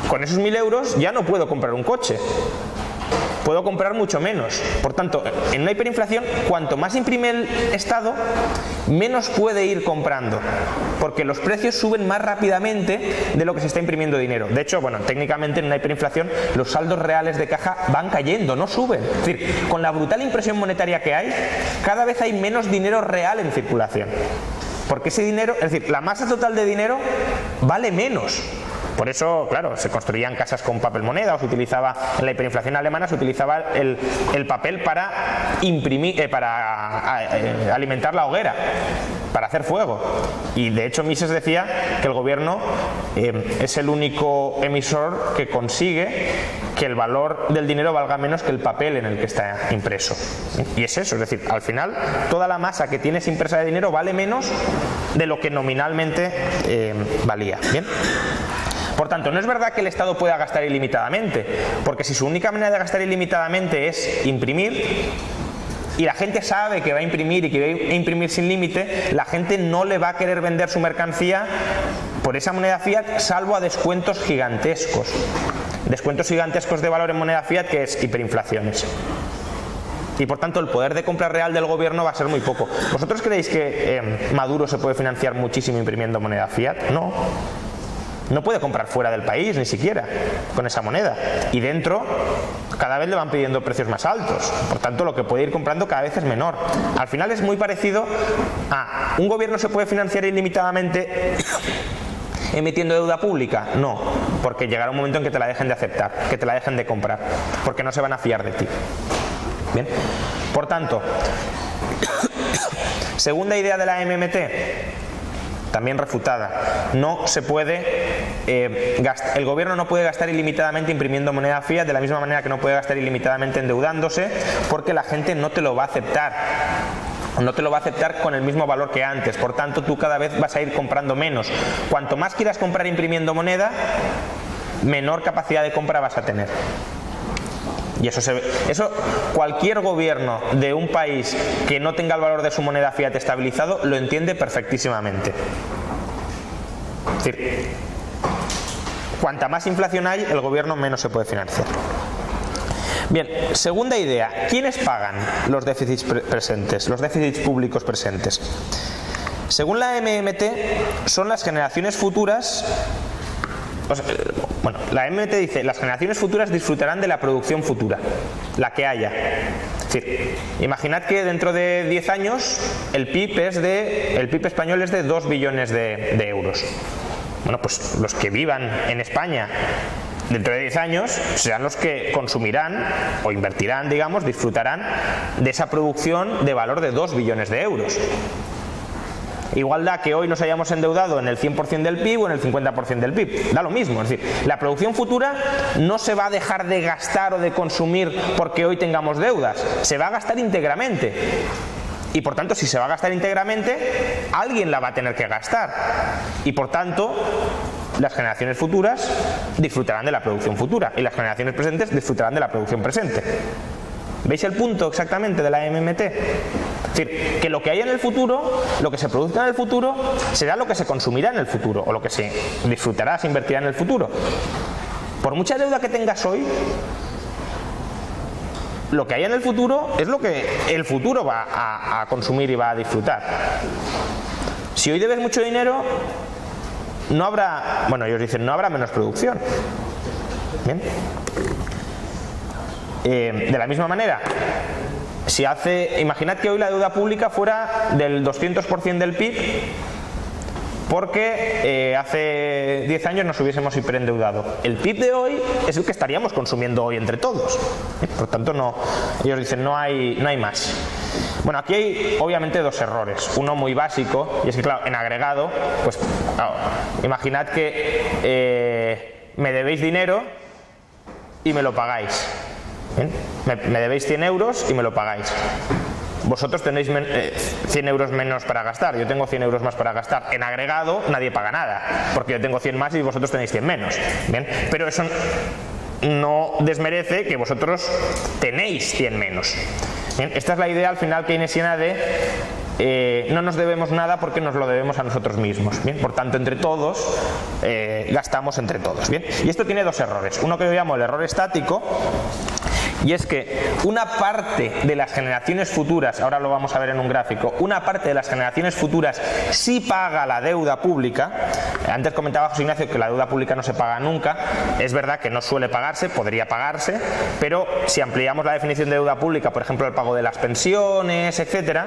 Con esos 1000 euros ya no puedo comprar un coche, puedo comprar mucho menos. Por tanto, en una hiperinflación, cuanto más imprime el Estado, menos puede ir comprando, porque los precios suben más rápidamente de lo que se está imprimiendo dinero. De hecho, bueno, técnicamente en una hiperinflación los saldos reales de caja van cayendo, no suben. Es decir, con la brutal impresión monetaria que hay, cada vez hay menos dinero real en circulación, porque ese dinero, es decir, la masa total de dinero vale menos. Por eso, claro, se construían casas con papel moneda, o se utilizaba, en la hiperinflación alemana se utilizaba el papel para imprimir, para alimentar la hoguera. para hacer fuego. Y de hecho Mises decía que el gobierno es el único emisor que consigue que el valor del dinero valga menos que el papel en el que está impreso. Y es eso, es decir, al final toda la masa que tienes impresa de dinero vale menos de lo que nominalmente valía. ¿Bien? Por tanto, no es verdad que el Estado pueda gastar ilimitadamente, porque si su única manera de gastar ilimitadamente es imprimir, y la gente sabe que va a imprimir y que va a imprimir sin límite, la gente no le va a querer vender su mercancía por esa moneda fiat, salvo a descuentos gigantescos. Descuentos gigantescos de valor en moneda fiat, que es hiperinflaciones. Y por tanto el poder de compra real del gobierno va a ser muy poco. ¿Vosotros creéis que Maduro se puede financiar muchísimo imprimiendo moneda fiat? No. No puede comprar fuera del país, ni siquiera, con esa moneda. Y dentro, cada vez le van pidiendo precios más altos. Por tanto, lo que puede ir comprando cada vez es menor. Al final es muy parecido a... ¿Un gobierno se puede financiar ilimitadamente emitiendo deuda pública? No, porque llegará un momento en que te la dejen de aceptar, que te la dejen de comprar, porque no se van a fiar de ti. Bien. Por tanto, segunda idea de la MMT, también refutada. No se puede, el gobierno no puede gastar ilimitadamente imprimiendo moneda fiat, de la misma manera que no puede gastar ilimitadamente endeudándose, porque la gente no te lo va a aceptar. No te lo va a aceptar con el mismo valor que antes. Por tanto, tú cada vez vas a ir comprando menos. Cuanto más quieras comprar imprimiendo moneda, menor capacidad de compra vas a tener. Y eso cualquier gobierno de un país que no tenga el valor de su moneda fiat estabilizado lo entiende perfectísimamente. Es decir, cuanta más inflación hay, el gobierno menos se puede financiar. Bien, segunda idea. ¿Quiénes pagan los déficits presentes, los déficits públicos presentes? Según la MMT, son las generaciones futuras. Bueno, la MMT dice, las generaciones futuras disfrutarán de la producción futura, la que haya. Es decir, imaginad que dentro de 10 años el PIB español es de 2 billones de euros. Bueno, pues los que vivan en España dentro de 10 años serán los que consumirán o invertirán, digamos, disfrutarán de esa producción de valor de 2 billones de euros. Igual da que hoy nos hayamos endeudado en el 100% del PIB o en el 50% del PIB. Da lo mismo. Es decir, la producción futura no se va a dejar de gastar o de consumir porque hoy tengamos deudas. Se va a gastar íntegramente. Y por tanto, si se va a gastar íntegramente, alguien la va a tener que gastar. Y por tanto, las generaciones futuras disfrutarán de la producción futura y las generaciones presentes disfrutarán de la producción presente. ¿Veis el punto exactamente de la MMT? Es decir, que lo que hay en el futuro, lo que se produzca en el futuro, será lo que se consumirá en el futuro, o lo que se disfrutará, se invertirá en el futuro. Por mucha deuda que tengas hoy, lo que hay en el futuro es lo que el futuro va a consumir y va a disfrutar. Si hoy debes mucho dinero, no habrá, bueno, ellos dicen, no habrá menos producción. ¿Bien? De la misma manera, imaginad que hoy la deuda pública fuera del 200% del PIB, porque hace 10 años nos hubiésemos hiperendeudado. El PIB de hoy es el que estaríamos consumiendo hoy entre todos. Por tanto, no, ellos dicen no hay más. Bueno, aquí hay obviamente dos errores. Uno muy básico, y es que claro, en agregado, pues claro, imaginad que me debéis dinero y me lo pagáis. ¿Bien? Me debéis 100 euros y me lo pagáis. Vosotros tenéis 100 euros menos para gastar, yo tengo 100 euros más para gastar. En agregado nadie paga nada, porque yo tengo 100 más y vosotros tenéis 100 menos. ¿Bien? Pero eso no desmerece que vosotros tenéis 100 menos. ¿Bien? Esta es la idea al final keynesiana de no nos debemos nada porque nos lo debemos a nosotros mismos. ¿Bien? Por tanto, entre todos gastamos entre todos. ¿Bien? Y esto tiene dos errores. Uno que yo llamo el error estático, y es que una parte de las generaciones futuras, ahora lo vamos a ver en un gráfico, una parte de las generaciones futuras sí paga la deuda pública. Antes comentaba José Ignacio que la deuda pública no se paga nunca. Es verdad que no suele pagarse, podría pagarse, pero si ampliamos la definición de deuda pública, por ejemplo, el pago de las pensiones, etcétera,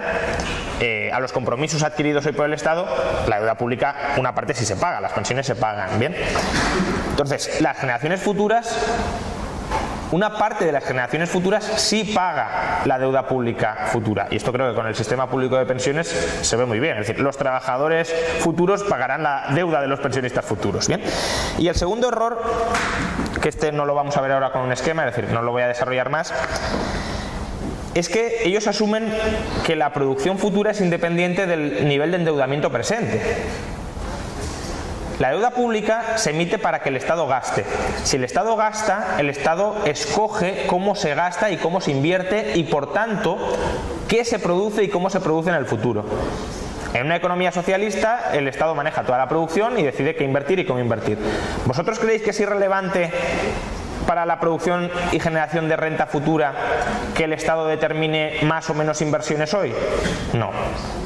a los compromisos adquiridos hoy por el Estado, la deuda pública, una parte sí se paga, las pensiones se pagan. Bien. Entonces, las generaciones futuras una parte de las generaciones futuras sí paga la deuda pública futura. Y esto creo que con el sistema público de pensiones se ve muy bien. Es decir, los trabajadores futuros pagarán la deuda de los pensionistas futuros. ¿Bien? Y el segundo error, que este no lo vamos a ver ahora con un esquema, es decir, no lo voy a desarrollar más, es que ellos asumen que la producción futura es independiente del nivel de endeudamiento presente. La deuda pública se emite para que el Estado gaste. Si el Estado gasta, el Estado escoge cómo se gasta y cómo se invierte y, por tanto, qué se produce y cómo se produce en el futuro. En una economía socialista, el Estado maneja toda la producción y decide qué invertir y cómo invertir. ¿Vosotros creéis que es irrelevante para la producción y generación de renta futura que el Estado determine más o menos inversiones hoy? No.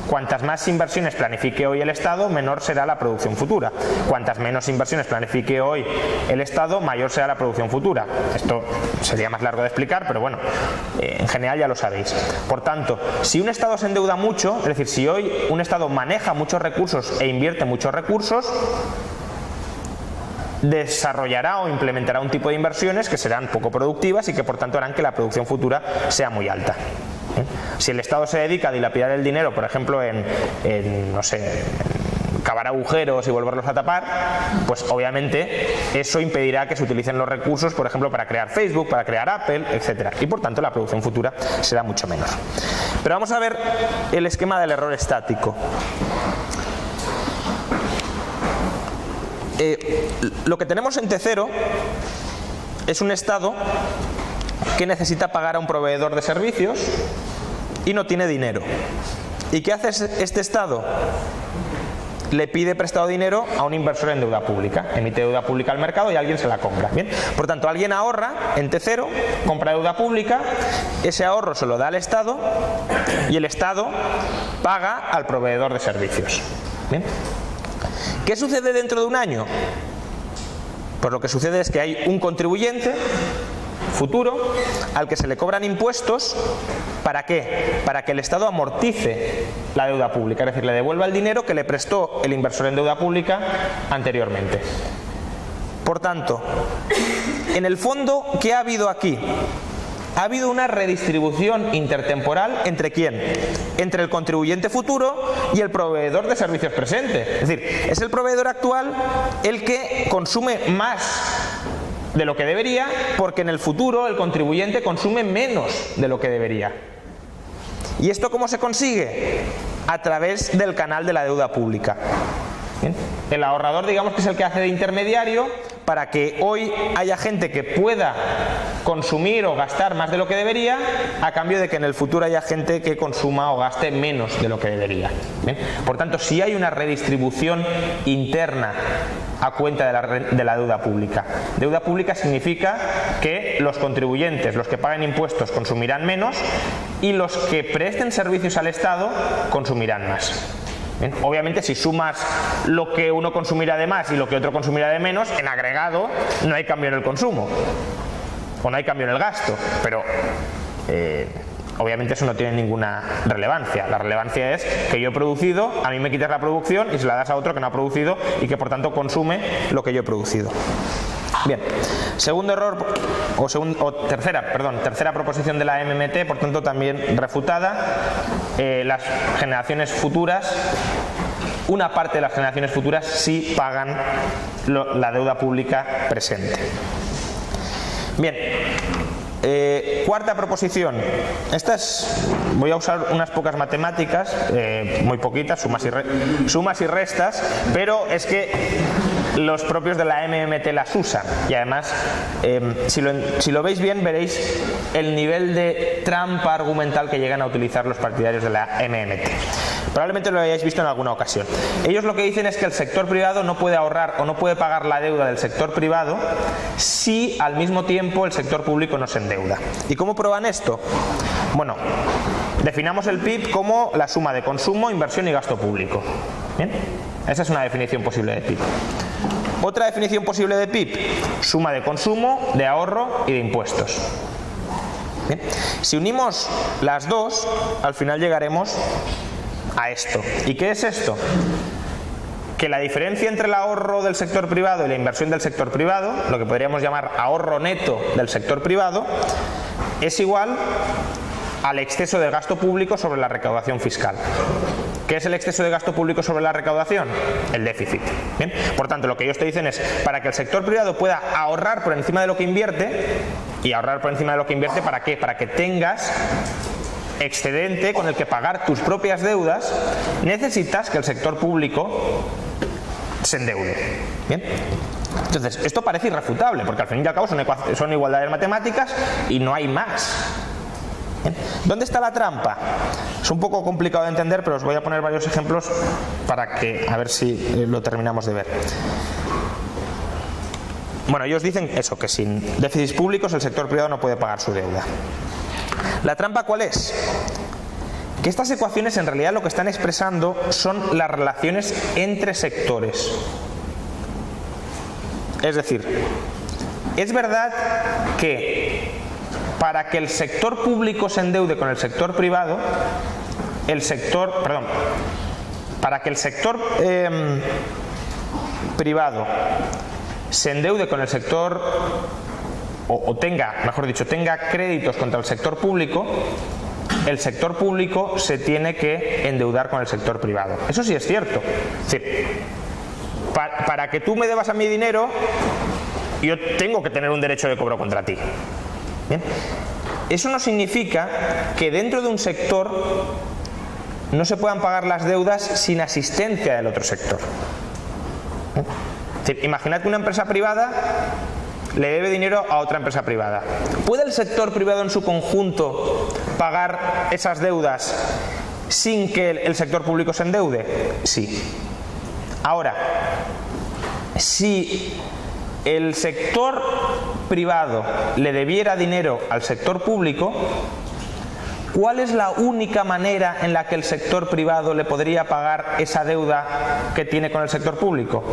Cuantas más inversiones planifique hoy el Estado, menor será la producción futura. Cuantas menos inversiones planifique hoy el Estado, mayor será la producción futura. Esto sería más largo de explicar, pero bueno, en general ya lo sabéis. Por tanto, si un Estado se endeuda mucho, es decir, si hoy un Estado maneja muchos recursos e invierte muchos recursos, desarrollará o implementará un tipo de inversiones que serán poco productivas y que por tanto harán que la producción futura sea muy alta. Si el Estado se dedica a dilapidar el dinero, por ejemplo, no sé, cavar agujeros y volverlos a tapar, pues obviamente eso impedirá que se utilicen los recursos, por ejemplo, para crear Facebook, para crear Apple, etcétera, y por tanto la producción futura será mucho menor. Pero vamos a ver el esquema del error estático. Lo que tenemos en T0 es un Estado que necesita pagar a un proveedor de servicios y no tiene dinero. ¿Y qué hace este Estado? Le pide prestado dinero a un inversor en deuda pública, emite deuda pública al mercado y alguien se la compra. ¿Bien? Por tanto, alguien ahorra en T0, compra deuda pública, ese ahorro se lo da al Estado y el Estado paga al proveedor de servicios. ¿Bien? ¿Qué sucede dentro de un año? Pues lo que sucede es que hay un contribuyente futuro al que se le cobran impuestos. ¿Para qué? Para que el Estado amortice la deuda pública, es decir, le devuelva el dinero que le prestó el inversor en deuda pública anteriormente. Por tanto, en el fondo, ¿qué ha habido aquí? Ha habido una redistribución intertemporal ¿entre quién? Entre el contribuyente futuro y el proveedor de servicios presente. Es decir, es el proveedor actual el que consume más de lo que debería, porque en el futuro el contribuyente consume menos de lo que debería. ¿Y esto cómo se consigue? A través del canal de la deuda pública. ¿Bien? El ahorrador, digamos que es el que hace de intermediario para que hoy haya gente que pueda consumir o gastar más de lo que debería, a cambio de que en el futuro haya gente que consuma o gaste menos de lo que debería. ¿Bien? Por tanto, si hay una redistribución interna a cuenta de la deuda pública. Deuda pública significa que los contribuyentes, los que paguen impuestos, consumirán menos y los que presten servicios al Estado consumirán más. Bien, obviamente si sumas lo que uno consumirá de más y lo que otro consumirá de menos, en agregado no hay cambio en el consumo o no hay cambio en el gasto, pero obviamente eso no tiene ninguna relevancia. La relevancia es que yo he producido, a mí me quitas la producción y se la das a otro que no ha producido y que por tanto consume lo que yo he producido. Bien, segundo error, tercera proposición de la MMT, por tanto también refutada. Las generaciones futuras, una parte de las generaciones futuras sí pagan la deuda pública presente. Bien, cuarta proposición. Voy a usar unas pocas matemáticas, muy poquitas, sumas y restas, pero es que los propios de la MMT las usan y además si lo veis bien veréis el nivel de trampa argumental que llegan a utilizar los partidarios de la MMT. Probablemente lo hayáis visto en alguna ocasión. Ellos lo que dicen es que el sector privado no puede ahorrar o no puede pagar la deuda del sector privado si al mismo tiempo el sector público no se endeuda. ¿Y cómo prueban esto? Bueno, definamos el PIB como la suma de consumo, inversión y gasto público. ¿Bien? Esa es una definición posible de PIB. Otra definición posible de PIB, suma de consumo, de ahorro y de impuestos. Bien. Si unimos las dos, al final llegaremos a esto. ¿Y qué es esto? que la diferencia entre el ahorro del sector privado y la inversión del sector privado, lo que podríamos llamar ahorro neto del sector privado, es igual al exceso de gasto público sobre la recaudación fiscal. ¿Qué es el exceso de gasto público sobre la recaudación? El déficit. ¿Bien? Por tanto, lo que ellos te dicen es, para que el sector privado pueda ahorrar por encima de lo que invierte, y ahorrar por encima de lo que invierte, ¿para qué? Para que tengas excedente con el que pagar tus propias deudas, necesitas que el sector público se endeude. ¿Bien? Entonces, esto parece irrefutable, porque al fin y al cabo son igualdades matemáticas y no hay más. ¿Bien? ¿Dónde está la trampa? Es un poco complicado de entender, pero os voy a poner varios ejemplos para que a ver si lo terminamos de ver. Bueno, ellos dicen eso, que sin déficits públicos el sector privado no puede pagar su deuda. ¿La trampa cuál es? Que estas ecuaciones en realidad lo que están expresando son las relaciones entre sectores. Es decir, es verdad que para que el sector público se endeude con el sector privado, para que el sector privado se endeude con el sector, o tenga, mejor dicho, tenga créditos contra el sector público, el sector público se tiene que endeudar con el sector privado. Eso sí es cierto. Es decir, para que tú me debas a mí dinero, yo tengo que tener un derecho de cobro contra ti. ¿Bien? Eso no significa que dentro de un sector no se puedan pagar las deudas sin asistencia del otro sector. Es decir, imaginad que una empresa privada le debe dinero a otra empresa privada. ¿Puede el sector privado en su conjunto pagar esas deudas sin que el sector público se endeude? Sí. Ahora, si el sector privado le debiera dinero al sector público, ¿cuál es la única manera en la que el sector privado le podría pagar esa deuda que tiene con el sector público?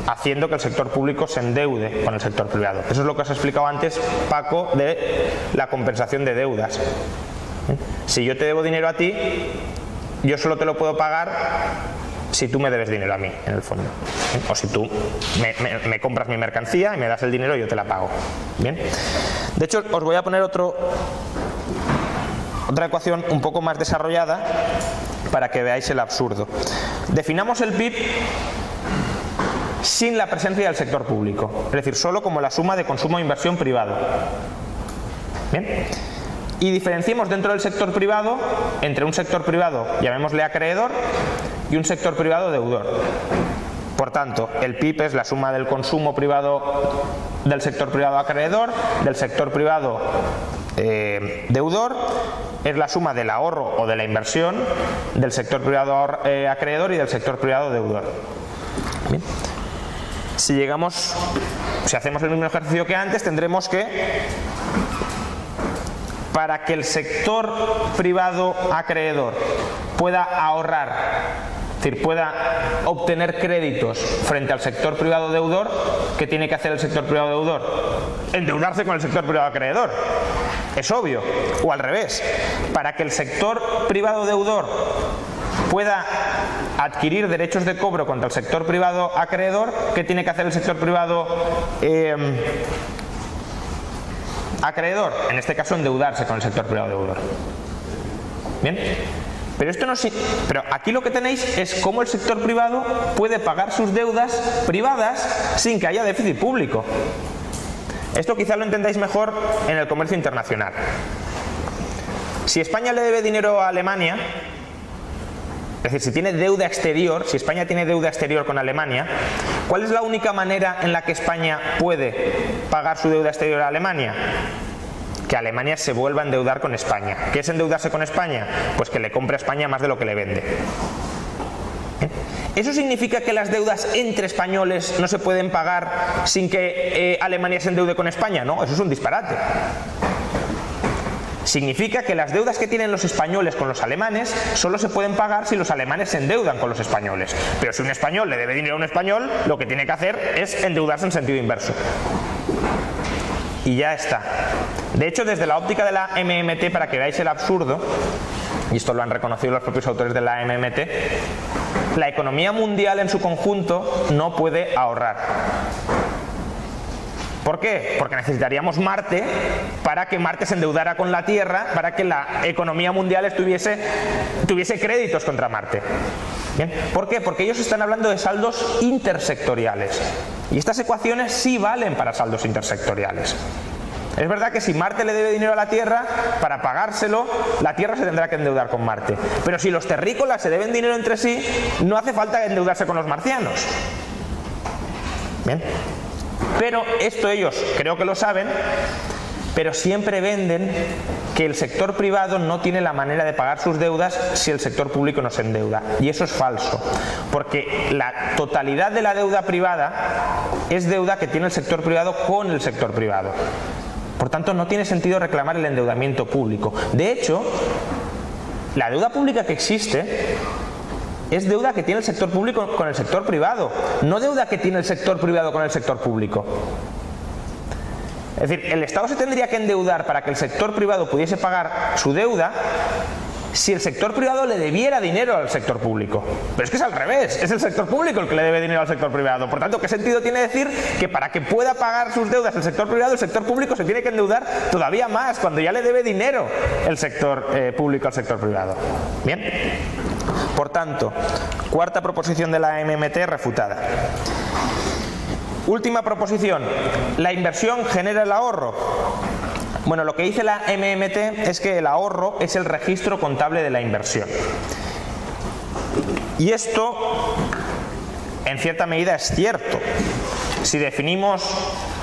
Haciendo que el sector público se endeude con el sector privado. Eso es lo que os he explicado antes, Paco, de la compensación de deudas. Si yo te debo dinero a ti, yo solo te lo puedo pagar si tú me debes dinero a mí, en el fondo. O si tú me compras mi mercancía y me das el dinero y yo te la pago. ¿Bien? De hecho, os voy a poner otra ecuación un poco más desarrollada para que veáis el absurdo. Definamos el PIB sin la presencia del sector público, es decir, solo como la suma de consumo e inversión privado. ¿Bien? Y diferenciemos dentro del sector privado entre un sector privado, llamémosle acreedor, y un sector privado deudor. Por tanto, el PIB es la suma del consumo privado del sector privado acreedor, del sector privado deudor, es la suma del ahorro o de la inversión del sector privado acreedor y del sector privado deudor. Bien. Si hacemos el mismo ejercicio que antes, tendremos que, para que el sector privado acreedor pueda ahorrar, es decir, pueda obtener créditos frente al sector privado deudor, ¿qué tiene que hacer el sector privado deudor? Endeudarse con el sector privado acreedor. Es obvio. O al revés, para que el sector privado deudor pueda adquirir derechos de cobro contra el sector privado acreedor, ¿qué tiene que hacer el sector privado acreedor? En este caso, endeudarse con el sector privado deudor. ¿Bien? Pero aquí lo que tenéis es cómo el sector privado puede pagar sus deudas privadas sin que haya déficit público. Esto quizá lo entendáis mejor en el comercio internacional. Si España le debe dinero a Alemania, es decir, si tiene deuda exterior, si España tiene deuda exterior con Alemania, ¿cuál es la única manera en la que España puede pagar su deuda exterior a Alemania? Que Alemania se vuelva a endeudar con España. ¿Qué es endeudarse con España? Pues que le compre a España más de lo que le vende. ¿Eso significa que las deudas entre españoles no se pueden pagar sin que Alemania se endeude con España? No, eso es un disparate. Significa que las deudas que tienen los españoles con los alemanes solo se pueden pagar si los alemanes se endeudan con los españoles. Pero si un español le debe dinero a un español, lo que tiene que hacer es endeudarse en sentido inverso. Y ya está. De hecho, desde la óptica de la MMT, para que veáis el absurdo, y esto lo han reconocido los propios autores de la MMT, la economía mundial en su conjunto no puede ahorrar. ¿Por qué? Porque necesitaríamos Marte para que Marte se endeudara con la Tierra, para que la economía mundial tuviese créditos contra Marte. ¿Bien? ¿Por qué? Porque ellos están hablando de saldos intersectoriales. Y estas ecuaciones sí valen para saldos intersectoriales. Es verdad que si Marte le debe dinero a la Tierra, para pagárselo, la Tierra se tendrá que endeudar con Marte. Pero si los terrícolas se deben dinero entre sí, no hace falta endeudarse con los marcianos. ¿Bien? Pero esto ellos creo que lo saben, pero siempre venden que el sector privado no tiene la manera de pagar sus deudas si el sector público no se endeuda. Y eso es falso, porque la totalidad de la deuda privada es deuda que tiene el sector privado con el sector privado. Por tanto, no tiene sentido reclamar el endeudamiento público. De hecho, la deuda pública que existe es deuda que tiene el sector público con el sector privado, no deuda que tiene el sector privado con el sector público. Es decir, el Estado se tendría que endeudar para que el sector privado pudiese pagar su deuda si el sector privado le debiera dinero al sector público. Pero es que es al revés, es el sector público el que le debe dinero al sector privado. Por tanto, ¿qué sentido tiene decir que para que pueda pagar sus deudas el sector privado, el sector público se tiene que endeudar todavía más, cuando ya le debe dinero el sector público al sector privado? Bien. Por tanto, cuarta proposición de la MMT refutada. Última proposición, la inversión genera el ahorro. Bueno, lo que dice la MMT es que el ahorro es el registro contable de la inversión. Y esto, en cierta medida, es cierto. Si definimos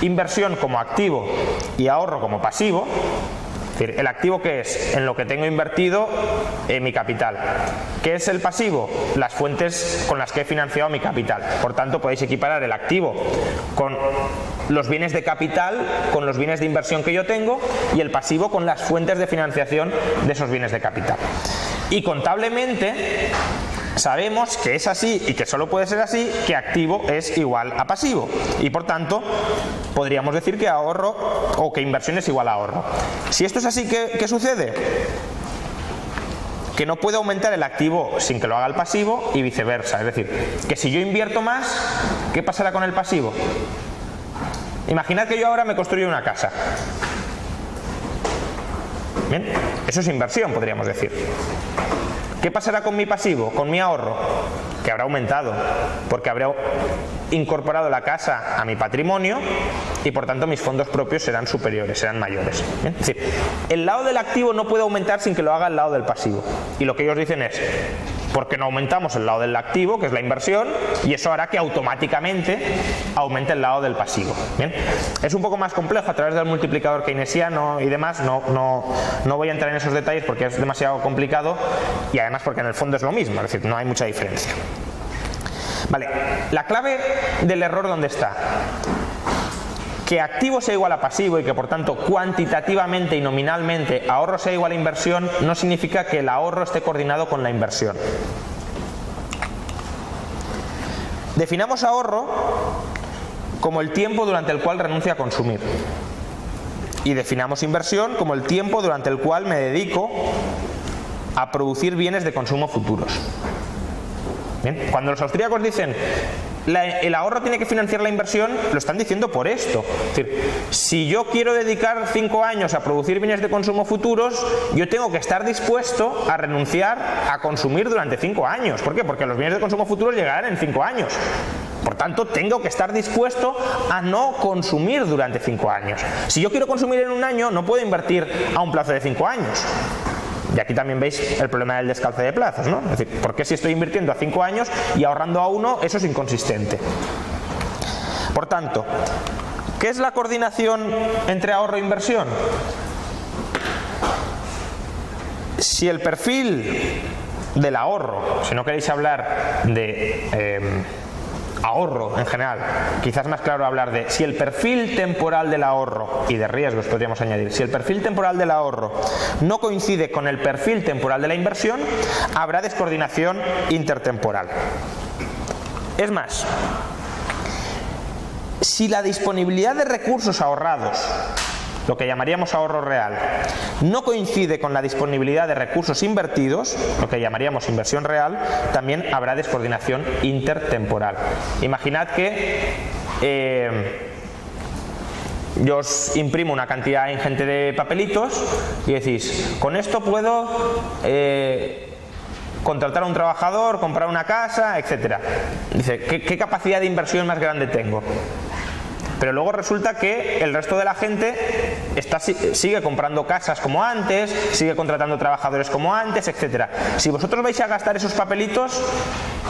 inversión como activo y ahorro como pasivo, es decir, el activo, ¿qué es? En lo que tengo invertido mi capital. ¿Qué es el pasivo? Las fuentes con las que he financiado mi capital. Por tanto, podéis equiparar el activo con los bienes de capital, con los bienes de inversión que yo tengo, y el pasivo con las fuentes de financiación de esos bienes de capital. Y contablemente sabemos que es así y que solo puede ser así, que activo es igual a pasivo. Y por tanto, podríamos decir que ahorro o que inversión es igual a ahorro. Si esto es así, ¿qué sucede? Que no puede aumentar el activo sin que lo haga el pasivo y viceversa. Es decir, que si yo invierto más, ¿qué pasará con el pasivo? Imaginad que yo ahora me construyo una casa. Bien, eso es inversión, podríamos decir. ¿Qué pasará con mi pasivo, con mi ahorro? Que habrá aumentado, porque habré incorporado la casa a mi patrimonio y por tanto mis fondos propios serán superiores, serán mayores. ¿Bien? Es decir, el lado del activo no puede aumentar sin que lo haga el lado del pasivo. Y lo que ellos dicen es, ¿por qué no aumentamos el lado del activo, que es la inversión? Y eso hará que automáticamente aumente el lado del pasivo. ¿Bien? Es un poco más complejo a través del multiplicador keynesiano y demás, no voy a entrar en esos detalles porque es demasiado complicado y además porque en el fondo es lo mismo, es decir, no hay mucha diferencia. Vale, la clave del error, ¿dónde está? Que activo sea igual a pasivo y que por tanto cuantitativamente y nominalmente ahorro sea igual a inversión no significa que el ahorro esté coordinado con la inversión. Definamos ahorro como el tiempo durante el cual renuncio a consumir y definamos inversión como el tiempo durante el cual me dedico a producir bienes de consumo futuros. Bien, cuando los austríacos dicen el ahorro tiene que financiar la inversión, lo están diciendo por esto. Es decir, si yo quiero dedicar 5 años a producir bienes de consumo futuros, yo tengo que estar dispuesto a renunciar a consumir durante 5 años. ¿Por qué? Porque los bienes de consumo futuros llegarán en 5 años. Por tanto, tengo que estar dispuesto a no consumir durante 5 años. Si yo quiero consumir en un año, no puedo invertir a un plazo de 5 años. Y aquí también veis el problema del descalce de plazos, ¿no? Es decir, ¿por qué si estoy invirtiendo a 5 años y ahorrando a 1, eso es inconsistente? Por tanto, ¿qué es la coordinación entre ahorro e inversión? Si el perfil del ahorro, si no queréis hablar de ahorro en general, quizás más claro hablar de si el perfil temporal del ahorro y de riesgos podríamos añadir, si el perfil temporal del ahorro no coincide con el perfil temporal de la inversión, habrá descoordinación intertemporal. Es más, si la disponibilidad de recursos ahorrados, lo que llamaríamos ahorro real, no coincide con la disponibilidad de recursos invertidos, lo que llamaríamos inversión real, también habrá descoordinación intertemporal. Imaginad que yo os imprimo una cantidad ingente de papelitos y decís, con esto puedo contratar a un trabajador, comprar una casa, etcétera. Dice, ¿qué capacidad de inversión más grande tengo? Pero luego resulta que el resto de la gente sigue comprando casas como antes, sigue contratando trabajadores como antes, etcétera. Si vosotros vais a gastar esos papelitos,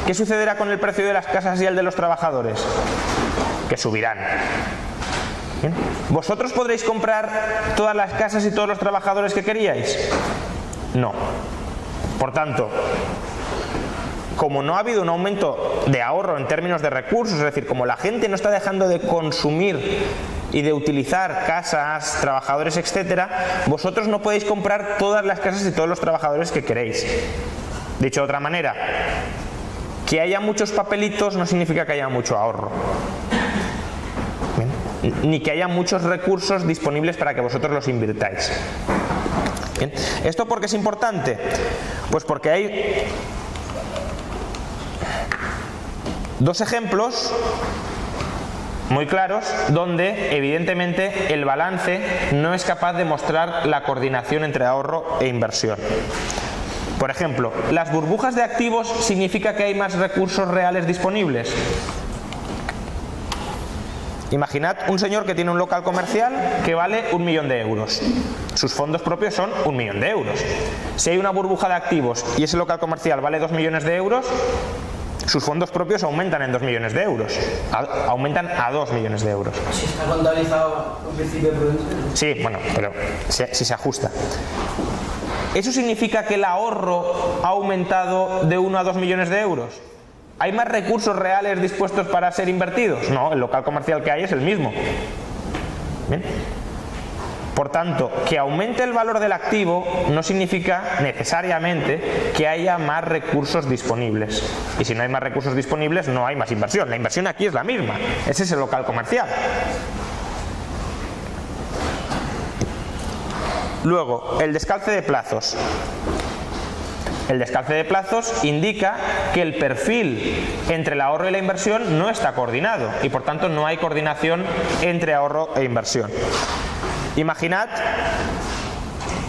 ¿qué sucederá con el precio de las casas y el de los trabajadores? Que subirán. ¿Bien? ¿Vosotros podréis comprar todas las casas y todos los trabajadores que queríais? No. Por tanto, como no ha habido un aumento de ahorro en términos de recursos, es decir, como la gente no está dejando de consumir y de utilizar casas, trabajadores, etcétera, vosotros no podéis comprar todas las casas y todos los trabajadores que queréis. Dicho de otra manera, que haya muchos papelitos no significa que haya mucho ahorro. Bien. Ni que haya muchos recursos disponibles para que vosotros los invirtáis. Bien. ¿Esto por qué es importante? Pues porque hay dos ejemplos muy claros donde evidentemente el balance no es capaz de mostrar la coordinación entre ahorro e inversión. Por ejemplo, ¿las burbujas de activos significa que hay más recursos reales disponibles? Imaginad un señor que tiene un local comercial que vale 1 millón de euros. Sus fondos propios son 1 millón de euros. Si hay una burbuja de activos y ese local comercial vale 2 millones de euros, sus fondos propios aumentan en 2 millones de euros. Aumentan a 2 millones de euros. Si está contabilizado en principio prudente. Sí, bueno, pero si se ajusta. ¿Eso significa que el ahorro ha aumentado de 1 a 2 millones de euros? ¿Hay más recursos reales dispuestos para ser invertidos? No, el local comercial que hay es el mismo. ¿Bien? Por tanto, que aumente el valor del activo no significa necesariamente que haya más recursos disponibles. Y si no hay más recursos disponibles, no hay más inversión. La inversión aquí es la misma. Ese es el local comercial. Luego, el descalce de plazos. El descalce de plazos indica que el perfil entre el ahorro y la inversión no está coordinado y por tanto no hay coordinación entre ahorro e inversión. Imaginad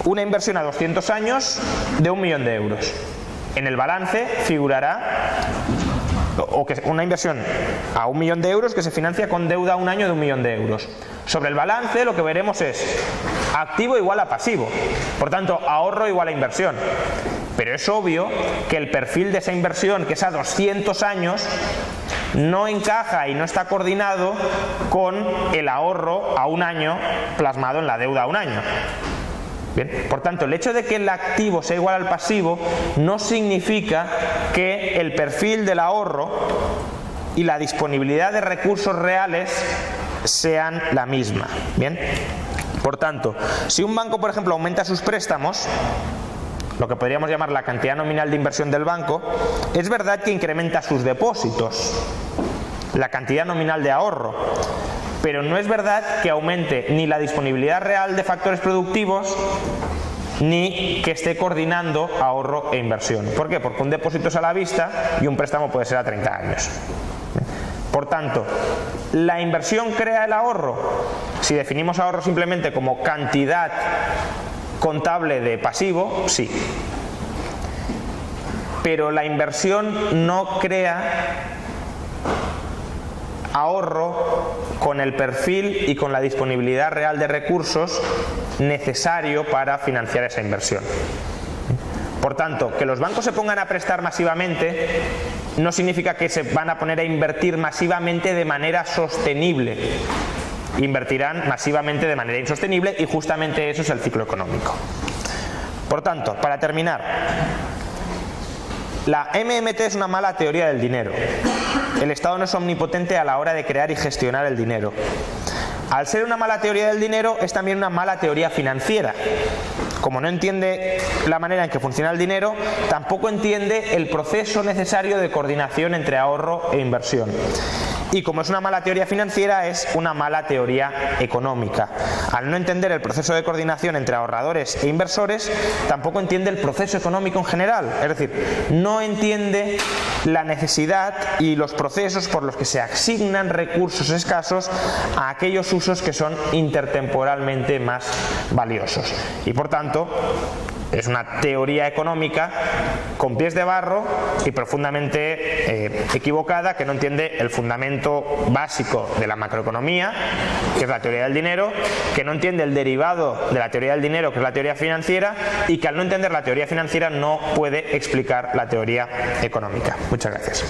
una inversión a 200 años de 1 millón de euros. En el balance figurará una inversión a 1 millón de euros que se financia con deuda a un año de 1 millón de euros. Sobre el balance lo que veremos es activo igual a pasivo, por tanto ahorro igual a inversión. Pero es obvio que el perfil de esa inversión, que es a 200 años, no encaja y no está coordinado con el ahorro a un año plasmado en la deuda a un año. Bien, por tanto, el hecho de que el activo sea igual al pasivo no significa que el perfil del ahorro y la disponibilidad de recursos reales sean la misma. Bien, por tanto, si un banco, por ejemplo, aumenta sus préstamos, lo que podríamos llamar la cantidad nominal de inversión del banco, es verdad que incrementa sus depósitos, la cantidad nominal de ahorro, pero no es verdad que aumente ni la disponibilidad real de factores productivos ni que esté coordinando ahorro e inversión. ¿Por qué? Porque un depósito es a la vista y un préstamo puede ser a 30 años. Por tanto, ¿la inversión crea el ahorro? Si definimos ahorro simplemente como cantidad contable de pasivo, sí. Pero la inversión no crea ahorro con el perfil y con la disponibilidad real de recursos necesario para financiar esa inversión. Por tanto, que los bancos se pongan a prestar masivamente no significa que se van a poner a invertir masivamente de manera sostenible. Invertirán masivamente de manera insostenible y justamente eso es el ciclo económico. Por tanto, para terminar, la MMT es una mala teoría del dinero. El Estado no es omnipotente a la hora de crear y gestionar el dinero. Al ser una mala teoría del dinero, es también una mala teoría financiera. Como no entiende la manera en que funciona el dinero, tampoco entiende el proceso necesario de coordinación entre ahorro e inversión. y como es una mala teoría financiera, es una mala teoría económica. Al no entender el proceso de coordinación entre ahorradores e inversores, tampoco entiende el proceso económico en general, es decir, no entiende la necesidad y los procesos por los que se asignan recursos escasos a aquellos usos que son intertemporalmente más valiosos. Y por tanto, es una teoría económica con pies de barro y profundamente equivocada, que no entiende el fundamento básico de la macroeconomía, que es la teoría del dinero, que no entiende el derivado de la teoría del dinero, que es la teoría financiera, y que al no entender la teoría financiera no puede explicar la teoría económica. Muchas gracias.